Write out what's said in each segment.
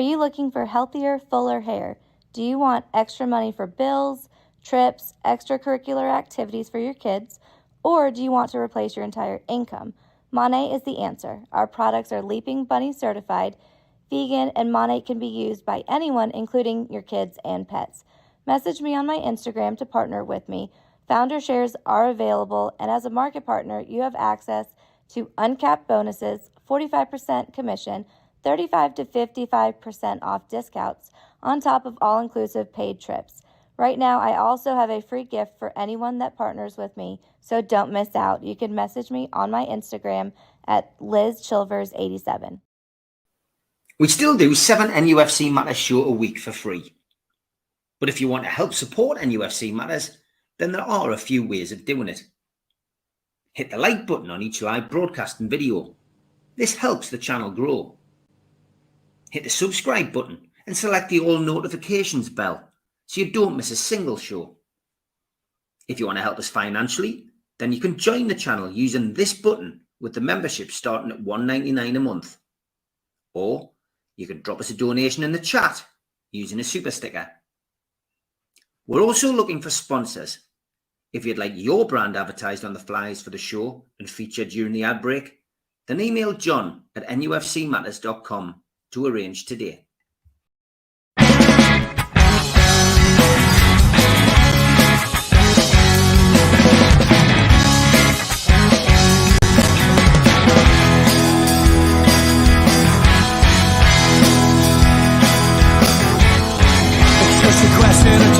you looking for healthier, fuller hair? Do you want extra money for bills, trips, extracurricular activities for your kids, or do you want to replace your entire income? Monat is the answer. Our products are Leaping Bunny certified, vegan, and Monat can be used by anyone, including your kids and pets. Message me on my Instagram to partner with me. Founder shares are available, and as a market partner, you have access to uncapped bonuses, 45% commission, 35 to 55% off discounts, on top of all-inclusive paid trips. Right now, I also have a free gift for anyone that partners with me, so don't miss out. You can message me on my Instagram at LizChilvers87. We still do 7 NUFC Matters show a week for free. But if you want to help support NUFC Matters, then there are a few ways of doing it. Hit the like button on each live broadcast and video. This helps the channel grow. Hit the subscribe button and select the all notifications bell so you don't miss a single show. If you want to help us financially, then you can join the channel using this button with the membership starting at $1.99 a month. Or you can drop us a donation in the chat using a super sticker. We're also looking for sponsors. If you'd like your brand advertised on the flyers for the show and featured during the ad break, then email John at nufcmatters.com to arrange today.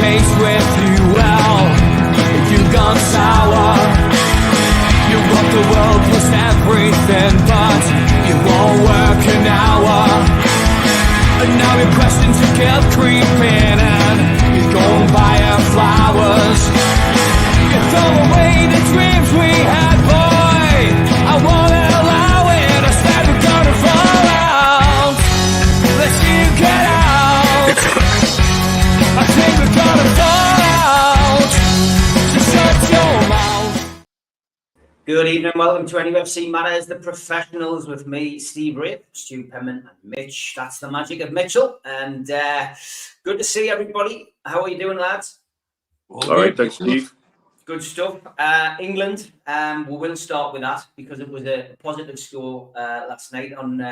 Taste with you well, you've gone sour. You want the world plus everything, but it won't work an hour. And now your questions are kept creeping, and you're going buying flowers. You throw away the dreams we had, boy. I won't allow it. I said we're gonna fall out. Let's see you get out. I think we're gonna fall out, so shut your mouth. Good evening, welcome to NUFC Matters, the professionals with me, Steve Rape, Stu Penman and Mitch. That's the magic of Mitchell. And good to see everybody. How are you doing, lads? All right, thanks, Steve. Good stuff. England, we will start with that because it was a positive score last night on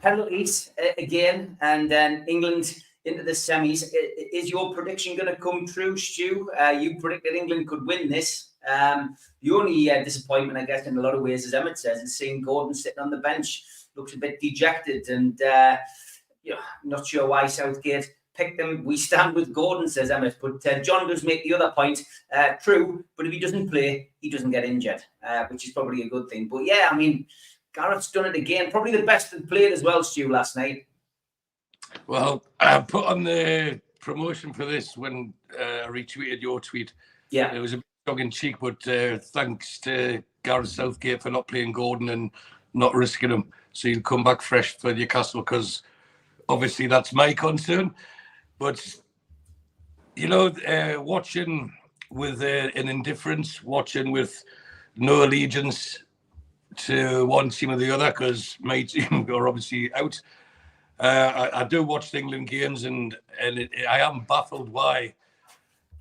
penalties again. And then England into the semis. Is your prediction going to come true, Stu? You predicted England could win this. The only disappointment, I guess, in a lot of ways, as Emmett says, is seeing Gordon sitting on the bench. Looks a bit dejected, and not sure why Southgate picked him. We stand with Gordon, says Emmett. But John does make the other point true. But if he doesn't play, he doesn't get injured, which is probably a good thing. But yeah, I mean, Gareth's done it again. Probably the best that played as well, Stu, last night. Well, I put on the promotion for this when I retweeted your tweet. Yeah. It was a bit tongue-in-cheek, but thanks to Gareth Southgate for not playing Gordon and not risking him. So he'll come back fresh for Newcastle, because obviously that's my concern. But, watching with an indifference, watching with no allegiance to one team or the other, because my team are obviously out. I do watch the England games, and I am baffled why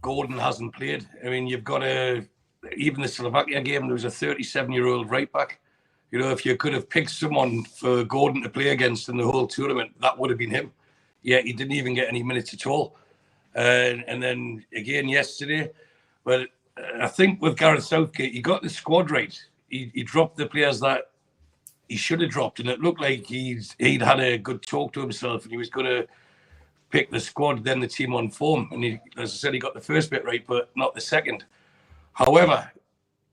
Gordon hasn't played. I mean, you've got even the Slovakia game, there was a 37-year-old right back. If you could have picked someone for Gordon to play against in the whole tournament, that would have been him. Yeah, he didn't even get any minutes at all. And then again yesterday, but I think with Gareth Southgate, he got the squad right. He dropped the players that he should have dropped, and it looked like he'd had a good talk to himself, and he was going to pick the squad, then the team on form. And as I said, he got the first bit right, but not the second. However,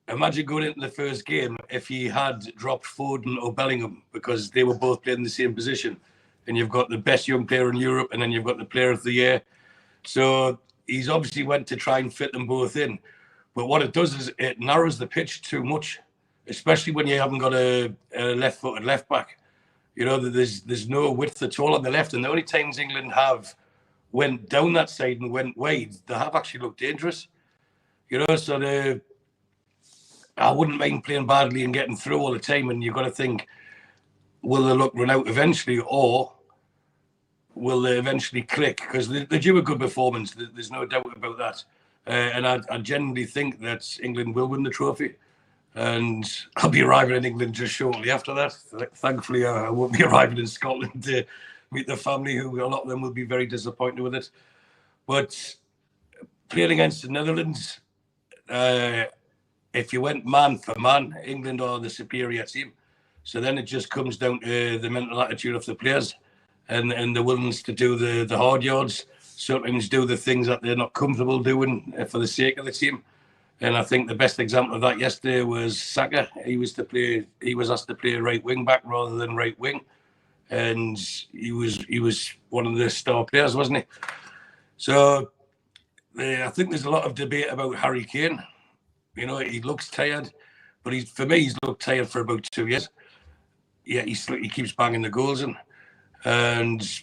imagine going into the first game if he had dropped Foden or Bellingham, because they were both playing the same position. And you've got the best young player in Europe, and then you've got the player of the year. So he's obviously went to try and fit them both in. But what it does is it narrows the pitch too much, especially when you haven't got a left-footed left back. There's no width at all on the left, and the only times England have went down that side and went wide, they have actually looked dangerous. So I wouldn't mind playing badly and getting through all the time, and you've got to think, will the luck run out eventually, or will they eventually click? Because they do a good performance. There's no doubt about that. And I genuinely think that England will win the trophy. And I'll be arriving in England just shortly after that. Thankfully, I won't be arriving in Scotland to meet the family, who a lot of them will be very disappointed with it. But playing against the Netherlands, if you went man for man, England are the superior team. So then it just comes down to the mental attitude of the players and the willingness to do the hard yards, sometimes do the things that they're not comfortable doing for the sake of the team. And I think the best example of that yesterday was Saka. He was asked to play right wing back rather than right wing, and he was one of the star players, wasn't he? So I think there's a lot of debate about Harry Kane. You know, he looks tired, but for me, he's looked tired for about 2 years. Yeah, he keeps banging the goals in, and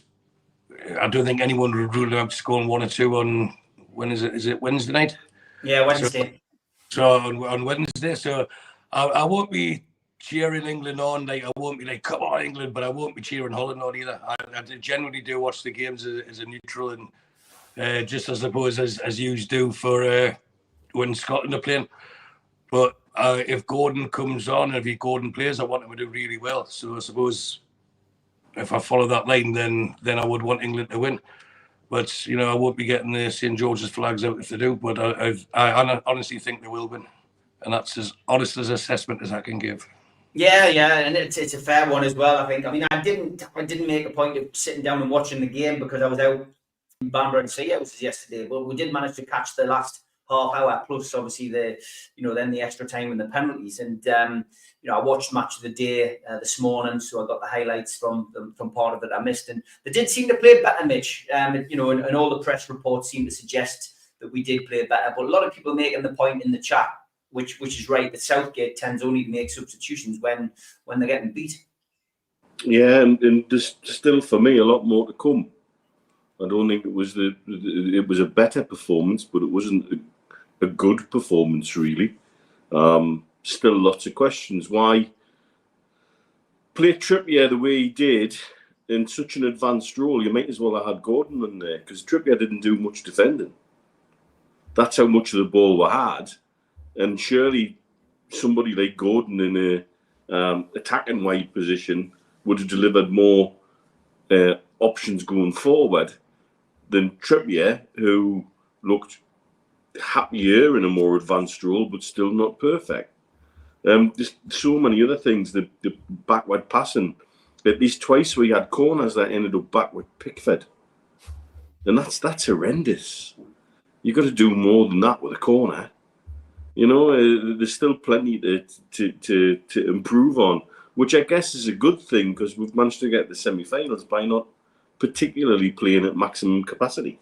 I don't think anyone would rule him out scoring 1 or 2 on, when is it? Is it Wednesday night? Yeah, Wednesday. So on Wednesday. So I won't be cheering England on. Like, I won't be like, come on, England, but I won't be cheering Holland on either. I generally do watch the games as a neutral, and just I suppose as you do for when Scotland are playing. But if Gordon comes on, if Gordon plays, I want him to do really well. So I suppose if I follow that line, then I would want England to win. But, you know, I won't be getting the St. George's flags out if they do. But I honestly think they will win. And that's as honest as assessment as I can give. Yeah, and it's a fair one as well, I think. I mean, I didn't make a point of sitting down and watching the game because I was out in Bamburgh and Sea Houses yesterday. But we did manage to catch the last half hour, plus obviously then the extra time and the penalties. And I watched Match of the Day this morning, so I got the highlights from part of it I missed. And they did seem to play better, Mitch. And all the press reports seem to suggest that we did play better. But a lot of people making the point in the chat, which is right, that Southgate tends only to make substitutions when they're getting beat. Yeah, and there's still, for me, a lot more to come. I don't think it was a better performance, but it wasn't a good performance, really. Still lots of questions. Why play Trippier the way he did in such an advanced role? You might as well have had Gordon in there, because Trippier didn't do much defending. That's how much of the ball we had. And surely somebody like Gordon in a attacking wide position would have delivered more options going forward than Trippier, who looked happier in a more advanced role, but still not perfect. There's so many other things. The backward passing. At least twice we had corners that ended up backward Pickford. And that's horrendous. You've got to do more than that with a corner. You know, there's still plenty to improve on, which I guess is a good thing, because we've managed to get the semi-finals by not particularly playing at maximum capacity.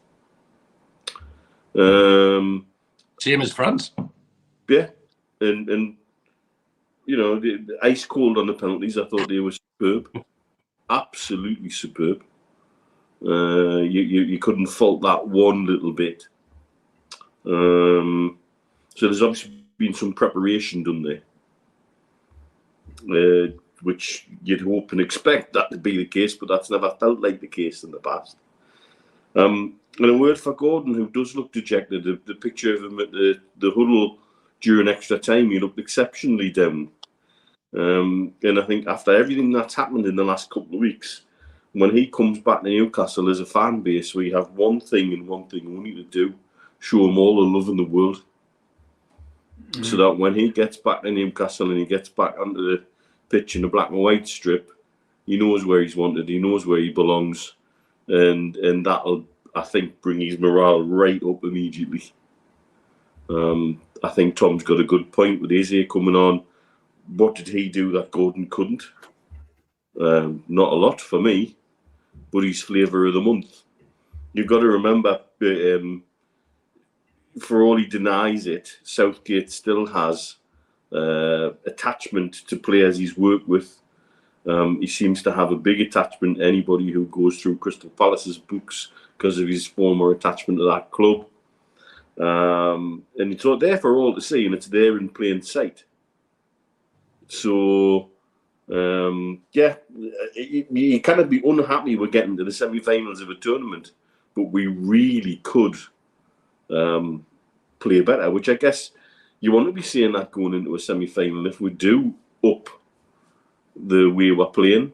Same as France. Yeah, and the ice cold on the penalties. I thought they were superb, absolutely superb. You couldn't fault that one little bit. So there's obviously been some preparation done there, which you'd hope and expect that to be the case, but that's never felt like the case in the past. And a word for Gordon, who does look dejected. The picture of him at the huddle during extra time, he looked exceptionally down. And I think after everything that's happened in the last couple of weeks, when he comes back to Newcastle as a fan base, we have one thing and one thing only to do: show him all the love in the world. Mm-hmm. So that when he gets back to Newcastle and he gets back onto the pitch in the black and white strip, he knows where he's wanted, he knows where he belongs, and that'll, I think, bring his morale right up immediately. I think Tom's got a good point with Eze coming on. What did he do that Gordon couldn't? Not a lot for me, but he's flavour of the month. You've got to remember, for all he denies it, Southgate still has attachment to players he's worked with. He seems to have a big attachment to anybody who goes through Crystal Palace's books because of his former attachment to that club. And it's there for all to see, and it's there in plain sight. So Yeah, you cannot be unhappy with getting to the semi-finals of a tournament, but we really could play better, which I guess you want to be saying that going into a semi-final. If we do up the way we're playing,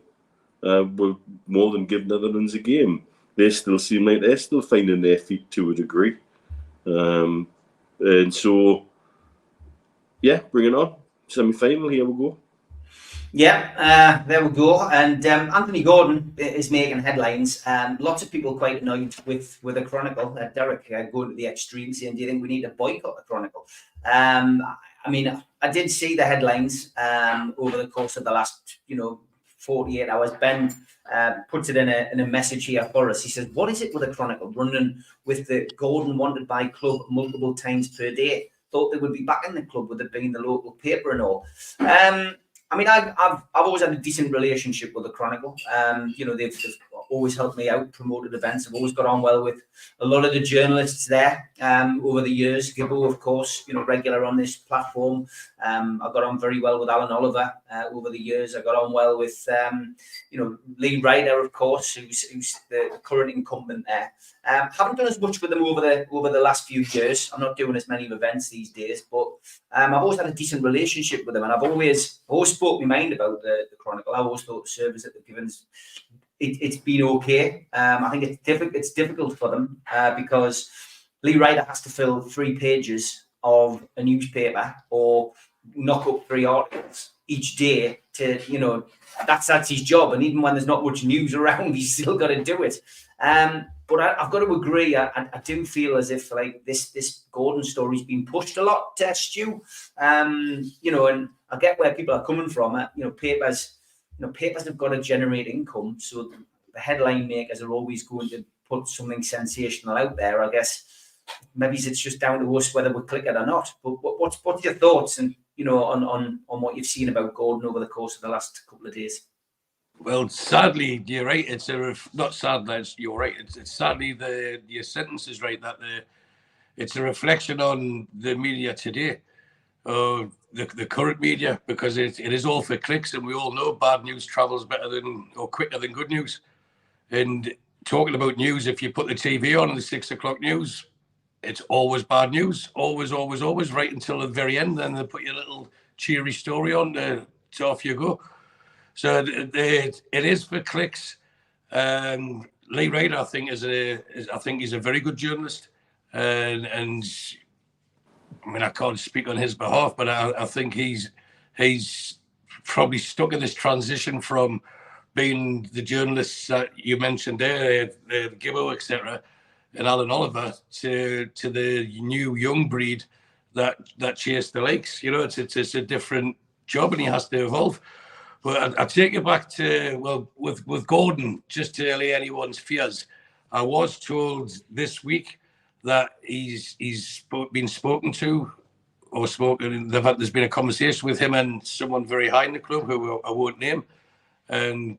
we'll more than give Netherlands a game. They still seem like they're still finding their feet to a degree. And so, yeah, bring it on. Semi-final, here we go. Yeah, there we go. And Anthony Gordon is making headlines. Lots of people quite annoyed with the Chronicle. Derek going to the extreme, saying, "Do you think we need to boycott the Chronicle?" I mean, I did see the headlines over the course of the last, 48 hours. Ben puts it in a message here for us. He says, "What is it with the Chronicle running with the Gordon wanted by club multiple times per day? Thought they would be back in the club with it being the local paper and all." I mean, I've always had a decent relationship with the Chronicle. They've always helped me out, promoted events. I've always got on well with a lot of the journalists there over the years. Gibbo, of course, regular on this platform. I got on very well with Alan Oliver over the years. I got on well with, Lee Ryder, of course, who's the current incumbent there. Haven't done as much with them over the last few years. I'm not doing as many events these days, but I've always had a decent relationship with them, and I've always spoke my mind about the Chronicle. I always thought the service that they've given us, it's been okay. I think it's difficult for them because Lee Ryder has to fill 3 pages of a newspaper or knock up 3 articles each day to, that's his job. And even when there's not much news around, he's still got to do it. But I've got to agree. I do feel as if like this Gordon story's been pushed a lot, Stu. And I get where people are coming from. Papers have got to generate income, so the headline makers are always going to put something sensational out there. I guess maybe it's just down to us whether we click it or not. But what's your thoughts and on what you've seen about Gordon over the course of the last couple of days? Well, sadly, you're right. Not sadly, you're right. It's sadly your sentence is right that it's a reflection on the media today, the current media, because it is all for clicks, and we all know bad news travels quicker than good news. And talking about news, if you put the TV on the 6 o'clock news, it's always bad news, always, right until the very end. Then they put your little cheery story on, so off you go. So it is for clicks. Lee Ryder, I think, he's a very good journalist, and I mean, I can't speak on his behalf, but I think he's probably stuck in this transition from being the journalists that you mentioned there, Gibbo, etc., and Alan Oliver, to the new young breed that chase the lakes. It's a different job, and he has to evolve. But I take it back to, with Gordon, just to allay anyone's fears. I was told this week that he's been spoken to, there's been a conversation with him and someone very high in the club who I won't name, and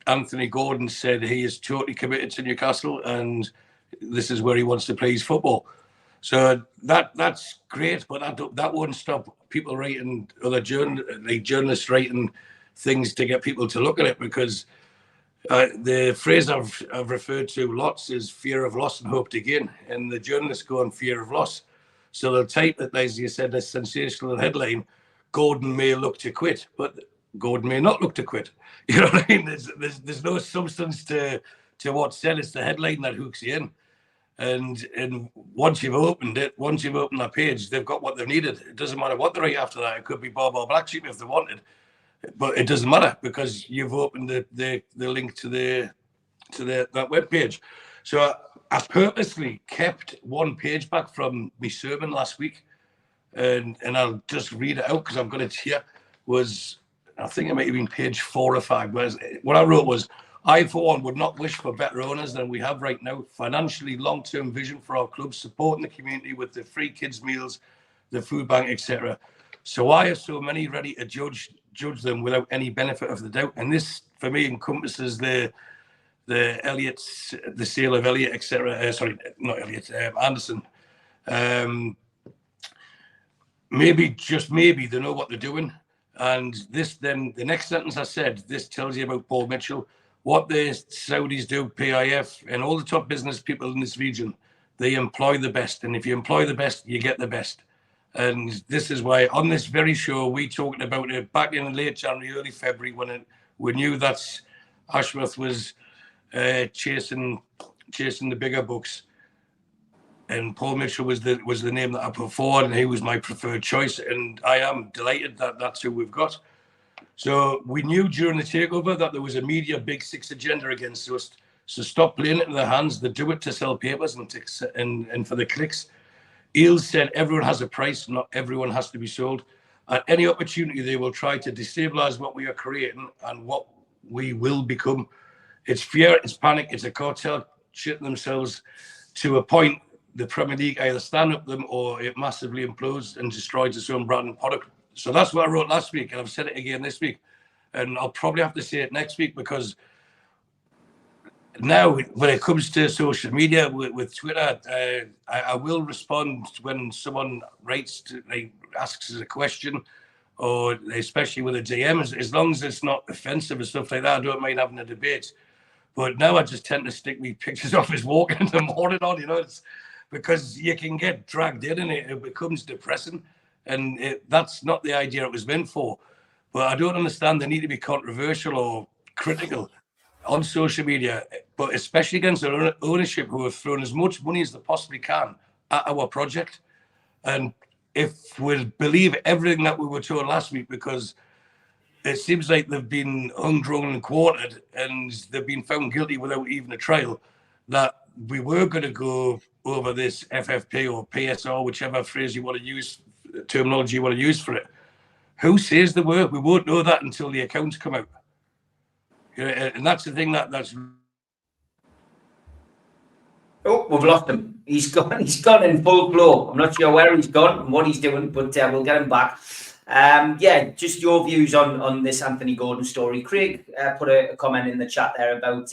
Anthony Gordon said he is totally committed to Newcastle and this is where he wants to play his football. So that's great, but that won't stop people writing, journalists writing things to get people to look at it, because the phrase I've referred to lots is fear of loss and hope to gain, and the journalists go on fear of loss. So they'll type it, as you said, a sensational headline, Gordon may look to quit, but Gordon may not look to quit. You know what I mean? There's no substance to what's said. It's the headline that hooks you in. And once you've opened that page, they've got what they've needed. It doesn't matter what they write after that. It could be Bob or Black Sheep if they wanted, but it doesn't matter because you've opened the link to that web page. So I purposely kept one page back from my sermon last week, and I'll just read it out because I've got it here. I think it might have been page 4 or 5. Whereas what I wrote was, I, for one, would not wish for better owners than we have right now. Financially, long-term vision for our club, supporting the community with the free kids' meals, the food bank, etc. So why are so many ready to judge them without any benefit of the doubt? And this, for me, encompasses the Elliott's, the sale of Elliott, etc. Sorry, not Elliott, Anderson. Maybe, just maybe, they know what they're doing. And this, then the next sentence I said, this tells you about Paul Mitchell. What the Saudis do, PIF, and all the top business people in this region, they employ the best. And if you employ the best, you get the best. And this is why on this very show, we talked about it back in late January, early February, when we knew that Ashworth was chasing the bigger books. And Paul Mitchell was the name that I put forward, and he was my preferred choice. And I am delighted that that's who we've got. So we knew during the takeover that there was a media big six agenda against us. So stop playing it in their hands. They do it to sell papers and for the clicks. Eels said everyone has a price, not everyone has to be sold. At any opportunity, they will try to destabilize what we are creating and what we will become. It's fear, it's panic, it's a cartel shitting themselves to a point. The Premier League either stand up them or it massively implodes and destroys its own brand and product. So that's what I wrote last week, and I've said it again this week. And I'll probably have to say it next week, because now when it comes to social media with Twitter, I will respond when someone asks us a question, or especially with a DM, as long as it's not offensive and stuff like that. I don't mind having a debate. But now I just tend to stick me pictures of us walking in the morning on, it's because you can get dragged in and it becomes depressing. And that's not the idea it was meant for. But I don't understand the need to be controversial or critical on social media, but especially against the ownership, who have thrown as much money as they possibly can at our project. And if we believe everything that we were told last week, because it seems like they've been hung, drawn and quartered, and they've been found guilty without even a trial, that we were going to go over this FFP or PSR, whichever phrase you want to use, terminology you want to use for it. Who says they were? We won't know that until the accounts come out. And that's the thing that's... Oh, we've lost him. He's gone in full flow. I'm not sure where he's gone and what he's doing, but we'll get him back. Just your views on this Anthony Gordon story. Craig put a comment in the chat there about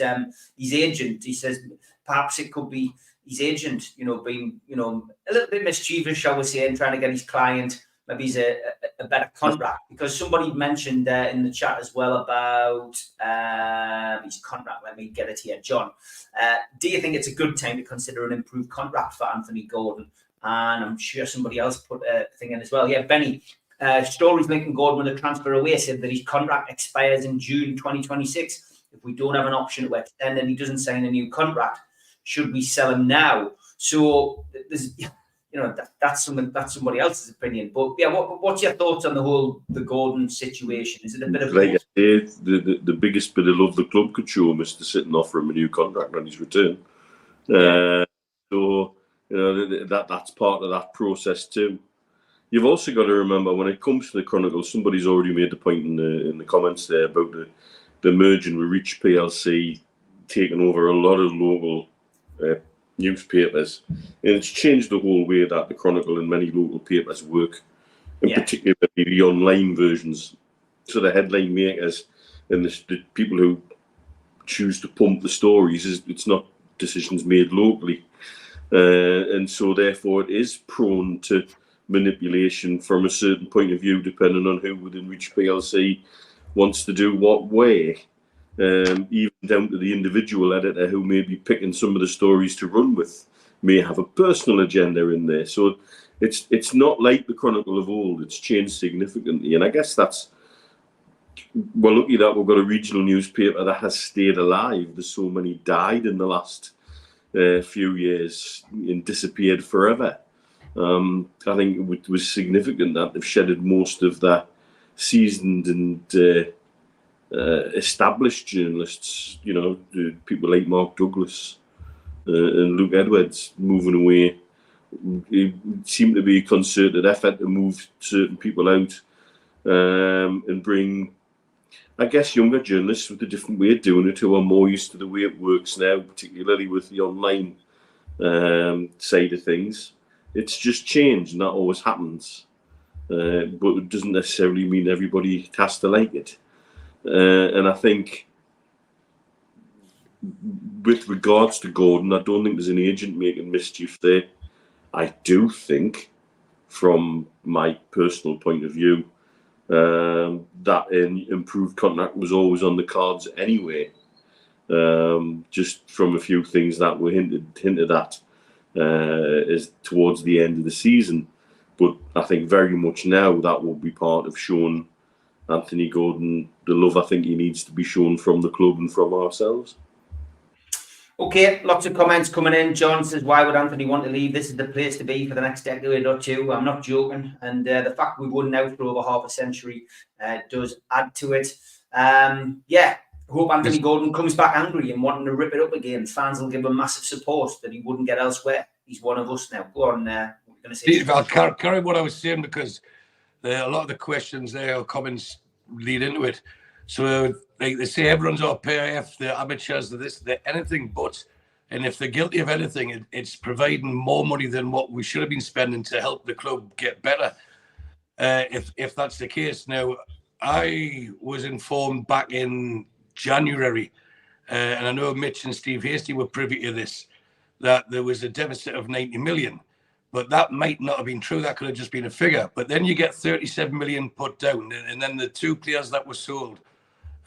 his agent. He says perhaps it could be his agent, being, a little bit mischievous, shall we say, and trying to get his client maybe he's a better contract, because somebody mentioned in the chat as well about his contract. Let me get it here, John. Do you think it's a good time to consider an improved contract for Anthony Gordon? And I'm sure somebody else put a thing in as well. Yeah, Benny. Stories linking Gordon with a transfer away said that his contract expires in June 2026. If we don't have an option to extend and he doesn't sign a new contract, should we sell him now? So there's, that's somebody else's opinion. But yeah, what's your thoughts on the Gordon situation? Is it a bit of like the biggest bit of love the club could show him is to sit and offer him a new contract on his return? So that's part of that process too. You've also got to remember, when it comes to the Chronicle, somebody's already made the point in the comments there about the merging with Reach PLC taking over a lot of local newspapers, and it's changed the whole way that the Chronicle and many local papers work, in particular the online versions. So the headline makers and the people who choose to pump the stories, it's not decisions made locally, and so therefore it is prone to manipulation from a certain point of view, depending on who within which PLC wants to do what way, even down to the individual editor who may be picking some of the stories to run with, may have a personal agenda in there. So it's not like the Chronicle of old. It's changed significantly, and I guess we're lucky that we've got a regional newspaper that has stayed alive. There's so many died in the last few years and disappeared forever. I think it was significant that they've shedded most of that seasoned and established journalists, people like Mark Douglas and Luke Edwards moving away. It seemed to be a concerted effort to move certain people out and bring, I guess, younger journalists with a different way of doing it, who are more used to the way it works now, particularly with the online side of things. It's just changed, and that always happens. But it doesn't necessarily mean everybody has to like it. And I think with regards to Gordon, I don't think there's an agent making mischief there. I do think, from my personal point of view, that improved contract was always on the cards anyway. Just from a few things that were hinted at is towards the end of the season. But I think very much now that will be part of showing Anthony Gordon the love I think he needs to be shown from the club and from ourselves. Okay, lots of comments coming in. John says, why would Anthony want to leave? This is the place to be for the next decade or two. I'm not joking. And the fact we won now for over half a century does add to it. Hope Anthony Gordon comes back angry and wanting to rip it up again. Fans will give him massive support that he wouldn't get elsewhere. He's one of us now. Go on. What are you going to say? Steve, I'll carry what I was saying because a lot of the questions there or comments lead into it. So, like they say, everyone's our PIF, they're amateurs, they're anything but. And if they're guilty of anything, it's providing more money than what we should have been spending to help the club get better. If that's the case. Now, I was informed back in January, and I know Mitch and Steve Hasty were privy to this, that there was a deficit of 90 million. But that might not have been true. That could have just been a figure. But then you get 37 million put down, and then the 2 players that were sold.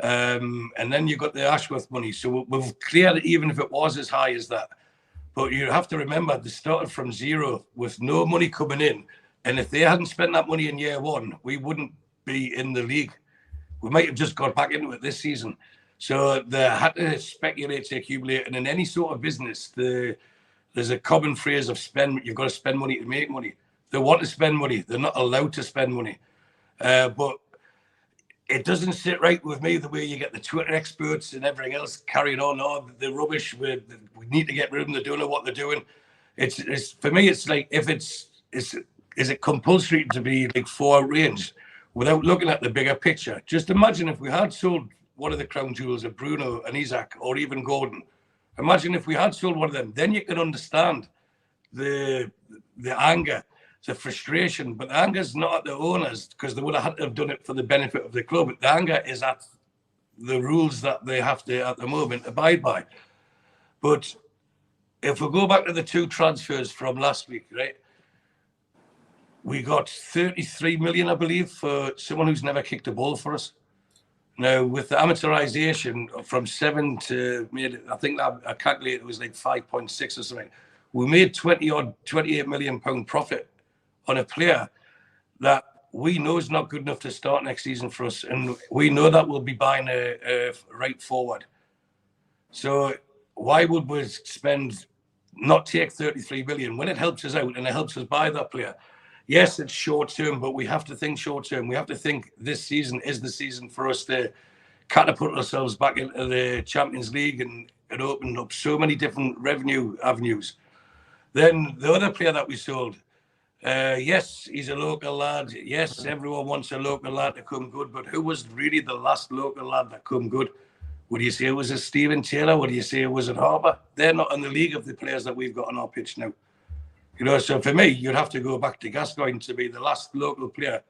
And then you got the Ashworth money. So we've cleared it, even if it was as high as that. But you have to remember, they started from zero with no money coming in. And if they hadn't spent that money in year one, we wouldn't be in the league. We might have just got back into it this season. So they had to speculate to accumulate. And in any sort of business, there's a common phrase of spend. You've got to spend money to make money. They want to spend money. They're not allowed to spend money. But it doesn't sit right with me the way you get the Twitter experts and everything else carrying on. Oh, they're rubbish. We need to get rid of them. They don't know what they're doing. It's for me. It's like is it compulsory to be like 4 range without looking at the bigger picture? Just imagine if we had sold one of the crown jewels of Bruno and Isaac or even Gordon. Imagine if we had sold one of them. Then you can understand the anger, the frustration, but the anger is not at the owners because they would have had to have done it for the benefit of the club. The anger is at the rules that they have to, at the moment, abide by. But if we go back to the 2 transfers from last week, right, we got 33 million, I believe, for someone who's never kicked a ball for us. Now, with the amortization from 7 to, I think I calculated it was like 5.6 or something. We made 28 million pound profit on a player that we know is not good enough to start next season for us, and we know that we'll be buying a right forward. So why would we not take 33 million when it helps us out and it helps us buy that player? Yes, it's short term, but we have to think short term. We have to think this season is the season for us to catapult ourselves back into the Champions League, and it opened up so many different revenue avenues. Then the other player that we sold, yes, he's a local lad. Yes, everyone wants a local lad to come good, but who was really the last local lad that come good? Would you say it was a Stephen Taylor? Would you say it was a Harper? They're not in the league of the players that we've got on our pitch now. You know, so for me, you'd have to go back to Gascoigne to be the last local player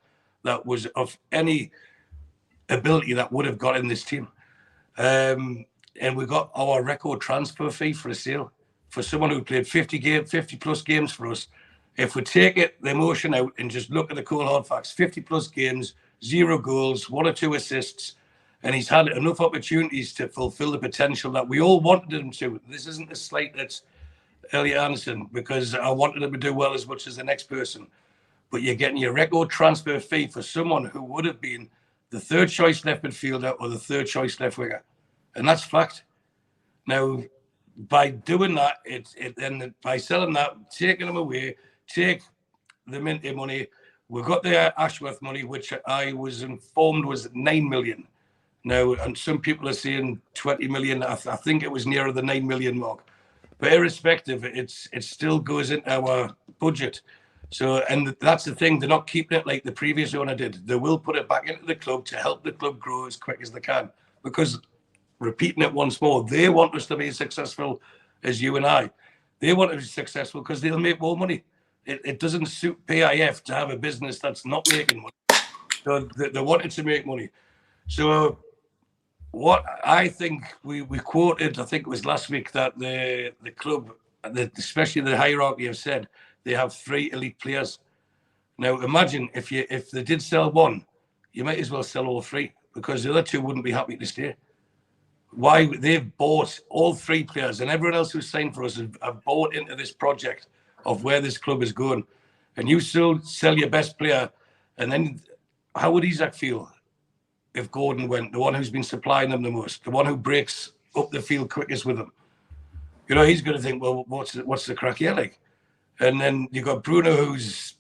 that was of any ability that would have got in this team. And we got our record transfer fee for a sale for someone who played 50 plus games for us. If we take the emotion out and just look at the cold hard facts, 50 plus games, 0 goals, 1 or 2 assists, and he's had enough opportunities to fulfill the potential that we all wanted him to. This isn't a slight that's Elliot Anderson, because I wanted him to do well as much as the next person. But you're getting your record transfer fee for someone who would have been the 3rd choice left midfielder or the 3rd choice left winger. And that's fact. Now, by doing that, and by selling that, taking them away, take the Minty money, we've got the Ashworth money, which I was informed was 9 million. Now, and some people are saying 20 million. I think it was nearer the 9 million mark. But irrespective, it still goes into our budget. So, and that's the thing, they're not keeping it like the previous owner did. They will put it back into the club to help the club grow as quick as they can. Because, repeating it once more, they want us to be as successful as you and I. They want to be successful because they'll make more money. It doesn't suit PIF to have a business that's not making money. So they wanted to make money. So what I think we quoted, I think it was last week, that the club, especially the hierarchy, have said they have 3 elite players. Now imagine if they did sell one, you might as well sell all three, because the other two wouldn't be happy to stay. Why? They've bought all three players, and everyone else who's signed for us have bought into this project of where this club is going. And you still sell your best player, and then how would Isak feel if Gordon went, the one who's been supplying them the most, the one who breaks up the field quickest with them? You know, he's going to think, well, what's the crack here like? And then you've got Bruno, who's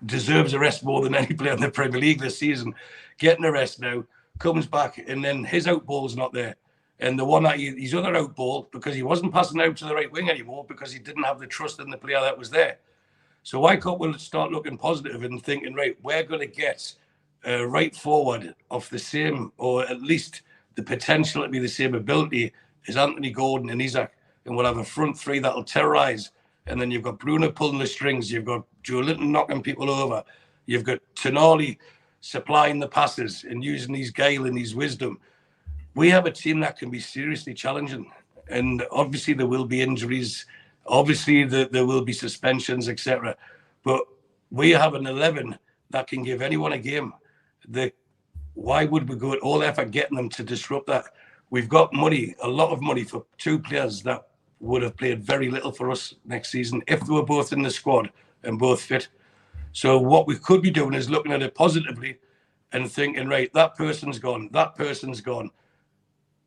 deserves a rest more than any player in the Premier League this season, getting a rest now, comes back, and then his out ball's not there. And the one that his other out ball, because he wasn't passing out to the right wing anymore, because he didn't have the trust in the player that was there. So why can't we start looking positive and thinking, right, we're going to get a right forward of the same, or at least the potential to be the same ability as Anthony Gordon and Isak, and we'll have a front three that'll terrorise. And then you've got Bruno pulling the strings, you've got Joe Linton knocking people over, you've got Tonali supplying the passes and using his guile and his wisdom. We have a team that can be seriously challenging, and obviously there will be injuries, obviously there will be suspensions, etc. But we have an 11 that can give anyone a game. Why would we go at all effort getting them to disrupt that? We've got money, a lot of money, for two players that would have played very little for us next season if they were both in the squad and both fit. So what we could be doing is looking at it positively and thinking, right, that person's gone, that person's gone.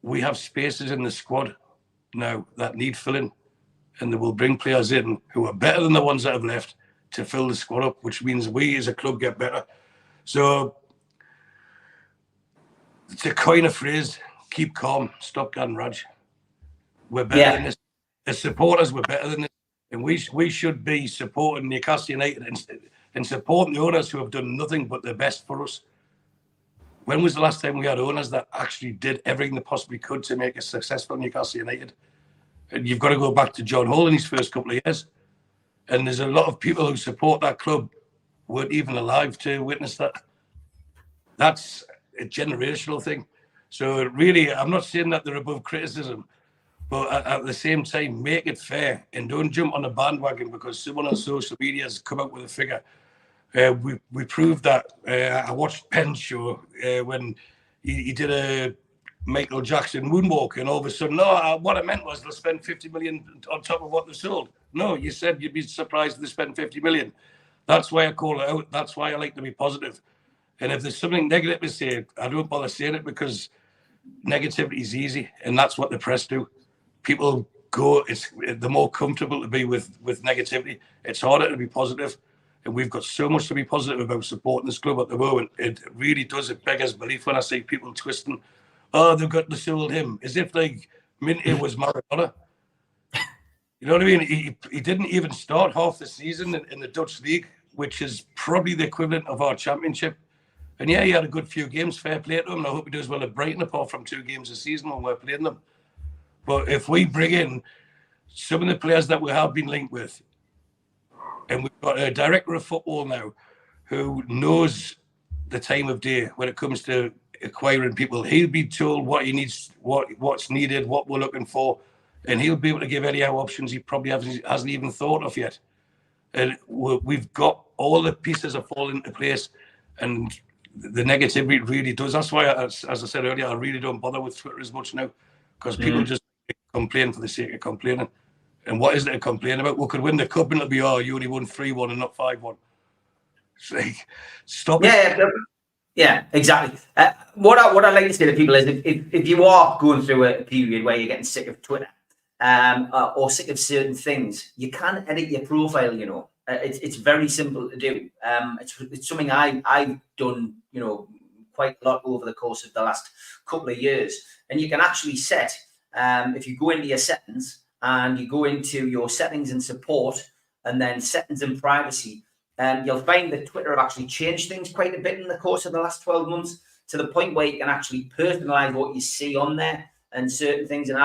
We have spaces in the squad now that need filling, and they will bring players in who are better than the ones that have left to fill the squad up, which means we as a club get better. So to coin a phrase, keep calm, stop getting Raj. We're better than this. As supporters, we're better than this. And we should be supporting Newcastle United and supporting the owners who have done nothing but their best for us. When was the last time we had owners that actually did everything they possibly could to make us successful Newcastle United? And you've got to go back to John Hall in his first couple of years. And there's a lot of people who support that club weren't even alive to witness that. That's a generational thing. So really, I'm not saying that they're above criticism, but at the same time, make it fair and don't jump on the bandwagon because someone on social media has come up with a figure. We proved that. I watched Penn's show when he did a Michael Jackson moonwalk, and all of a sudden, no, what I meant was they'll spend 50 million on top of what they sold. No, you said you'd be surprised if they spend 50 million. That's why I call it out. That's why I like to be positive. And if there's something negative to say, I don't bother saying it because negativity is easy, and that's what the press do. People go, they're more comfortable to be with negativity. It's harder to be positive. And we've got so much to be positive about supporting this club at the moment. It really does. It beggars belief when I see people twisting, oh, they've got to sold him. As if like Minty was Maradona. You know what I mean? He didn't even start half the season in the Dutch league, which is probably the equivalent of our championship. And yeah, he had a good few games, fair play to him. And I hope he does well at Brighton, apart from 2 games a season when we're playing them. But if we bring in some of the players that we have been linked with, and we've got a director of football now who knows the time of day when it comes to acquiring people, he'll be told what he needs, what's needed, what we're looking for, and he'll be able to give any options he probably hasn't even thought of yet. And we've got all the pieces are falling into place, and the negativity really does. That's why, as I said earlier, I really don't bother with Twitter as much now, because people just complain for the sake of complaining. And what is there to complain about? We could win the cup and it'll be, oh, you only won 3-1 and not 5-1. It's like, stop it. Yeah, exactly. What I like to say to people is if you are going through a period where you're getting sick of Twitter or sick of certain things, you can edit your profile, you know. It's very simple to do. It's something I've done, you know, quite a lot over the course of the last couple of years. And you can actually set, if you go into your settings and you go into your settings and support and then settings and privacy, you'll find that Twitter have actually changed things quite a bit in the course of the last 12 months to the point where you can actually personalize what you see on there and certain things. And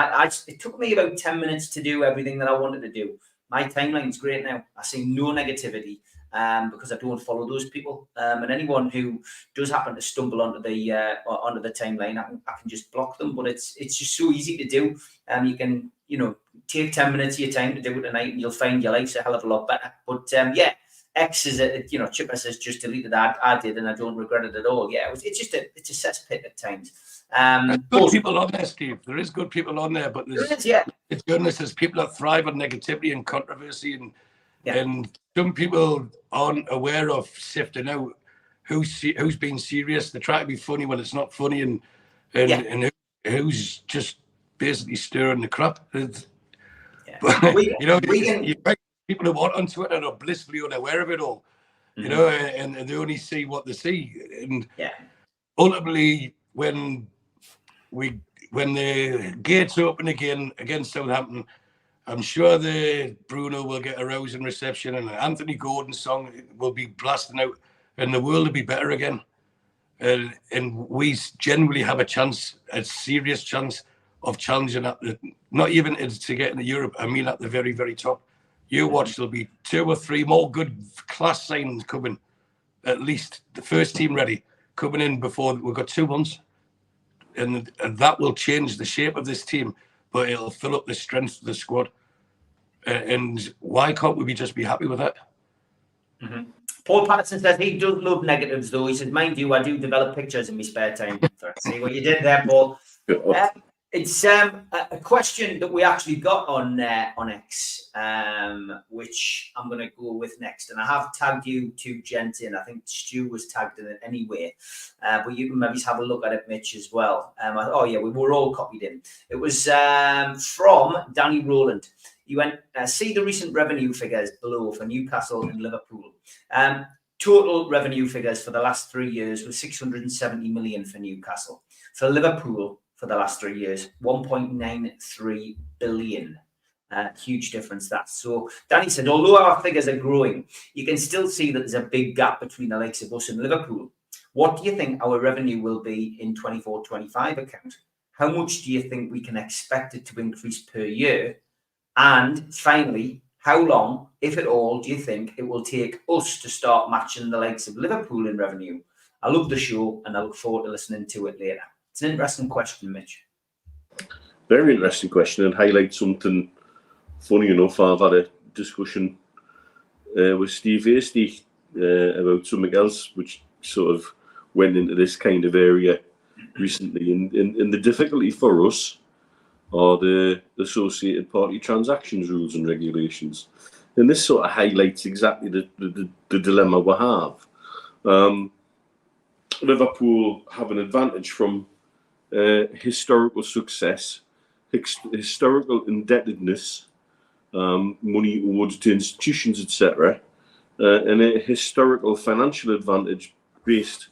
it took me about 10 minutes to do everything that I wanted to do. My timeline's great now. I see no negativity because I don't follow those people. And anyone who does happen to stumble onto the timeline, I can just block them. But it's just so easy to do. You can, you know, take 10 minutes of your time to do it tonight, and you'll find your life's a hell of a lot better. But yeah, X is a, you know, Chipper says just deleted that. I did, and I don't regret it at all. Yeah, it's just it's a cesspit at times. There's good people on there, Steve. There is good people on there, but there's it's goodness, there's people that thrive on negativity and controversy, and some people aren't aware of sifting out who's being serious. They try to be funny when it's not funny, and who's just basically stirring the crap. But, you know, people who aren't on Twitter are blissfully unaware of it all. You know, and they only see what they see, and ultimately when the gates open again against Southampton, I'm sure the Bruno will get a rousing reception, and Anthony Gordon's song will be blasting out, and the world will be better again. And we genuinely have a serious chance of challenging at not even to get into Europe. I mean, at the very, very top. You watch, there'll be 2 or 3 more good class signings coming, at least the first team ready, coming in before we've got 2 months. And that will change the shape of this team, but it'll fill up the strength of the squad. And why can't we just be happy with that? Paul Patterson says he does love negatives, though. He says, mind you, I do develop pictures in my spare time. See what you did there, Paul. It's a question that we actually got on X, which I'm going to go with next. And I have tagged you 2 gents in. I think Stu was tagged in it anyway. But you can maybe have a look at it, Mitch, as well. We were all copied in. It was from Danny Rowland. You went, see the recent revenue figures below for Newcastle and Liverpool. Total revenue figures for the last 3 years was 670 million for Newcastle. For Liverpool, for the last 3 years, 1.93 billion. Huge difference that. So Danny said, although our figures are growing, you can still see that there's a big gap between the likes of us and Liverpool. What do you think our revenue will be in 24-25 account? How much do you think we can expect it to increase per year? And finally, how long, if at all, do you think it will take us to start matching the likes of Liverpool in revenue? I love the show and I look forward to listening to it later. It's an interesting question, Mitch. Very interesting question, and highlights something funny enough. I've had a discussion with Steve Hasty about something else, which sort of went into this kind of area recently. And the difficulty for us are the associated party transactions rules and regulations. And this sort of highlights exactly the dilemma we have. Liverpool have an advantage from historical success, historical indebtedness, money owed to institutions, etc., and a historical financial advantage based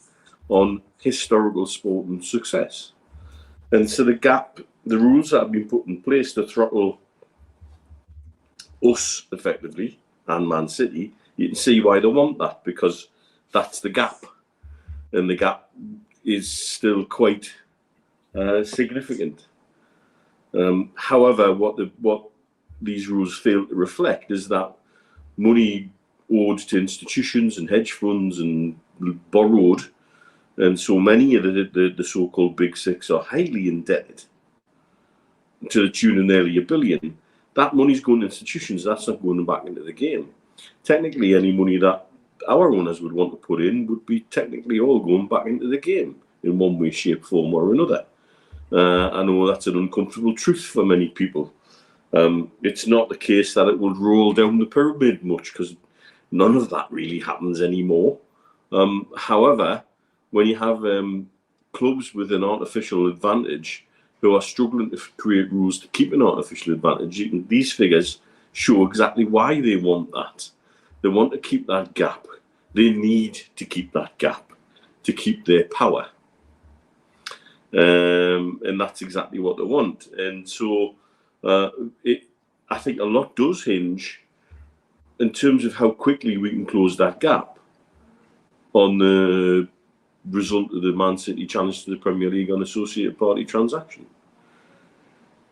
on historical sporting success. And so the rules that have been put in place to throttle us effectively and Man City, you can see why they want that, because that's the gap, and the gap is still quite significant. However, what these rules fail to reflect is that money owed to institutions and hedge funds and borrowed, and so many of the so-called Big Six are highly indebted to the tune of nearly $1 billion. That money's going to institutions. That's not going back into the game. Technically, any money that our owners would want to put in would be technically all going back into the game in one way, shape, form or another. I know that's an uncomfortable truth for many people. It's not the case that it would roll down the pyramid much, because none of that really happens anymore. However, when you have clubs with an artificial advantage who are struggling to create rules to keep an artificial advantage, these figures show exactly why they want that. They want to keep that gap. They need to keep that gap to keep their power. And that's exactly what they want. And so I think a lot does hinge in terms of how quickly we can close that gap on the result of the Man City challenge to the Premier League on associated party transaction.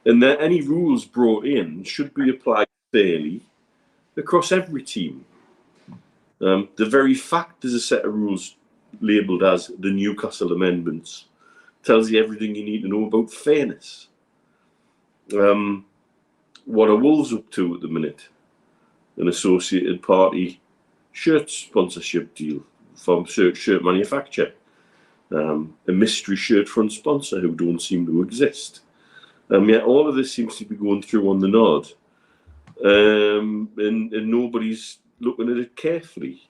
And that any rules brought in should be applied fairly across every team. The very fact there's a set of rules labelled as the Newcastle Amendments tells you everything you need to know about fairness. What are Wolves up to at the minute? An associated party shirt sponsorship deal from shirt manufacturer, a mystery shirt front sponsor who don't seem to exist. Yet all of this seems to be going through on the nod, and nobody's looking at it carefully.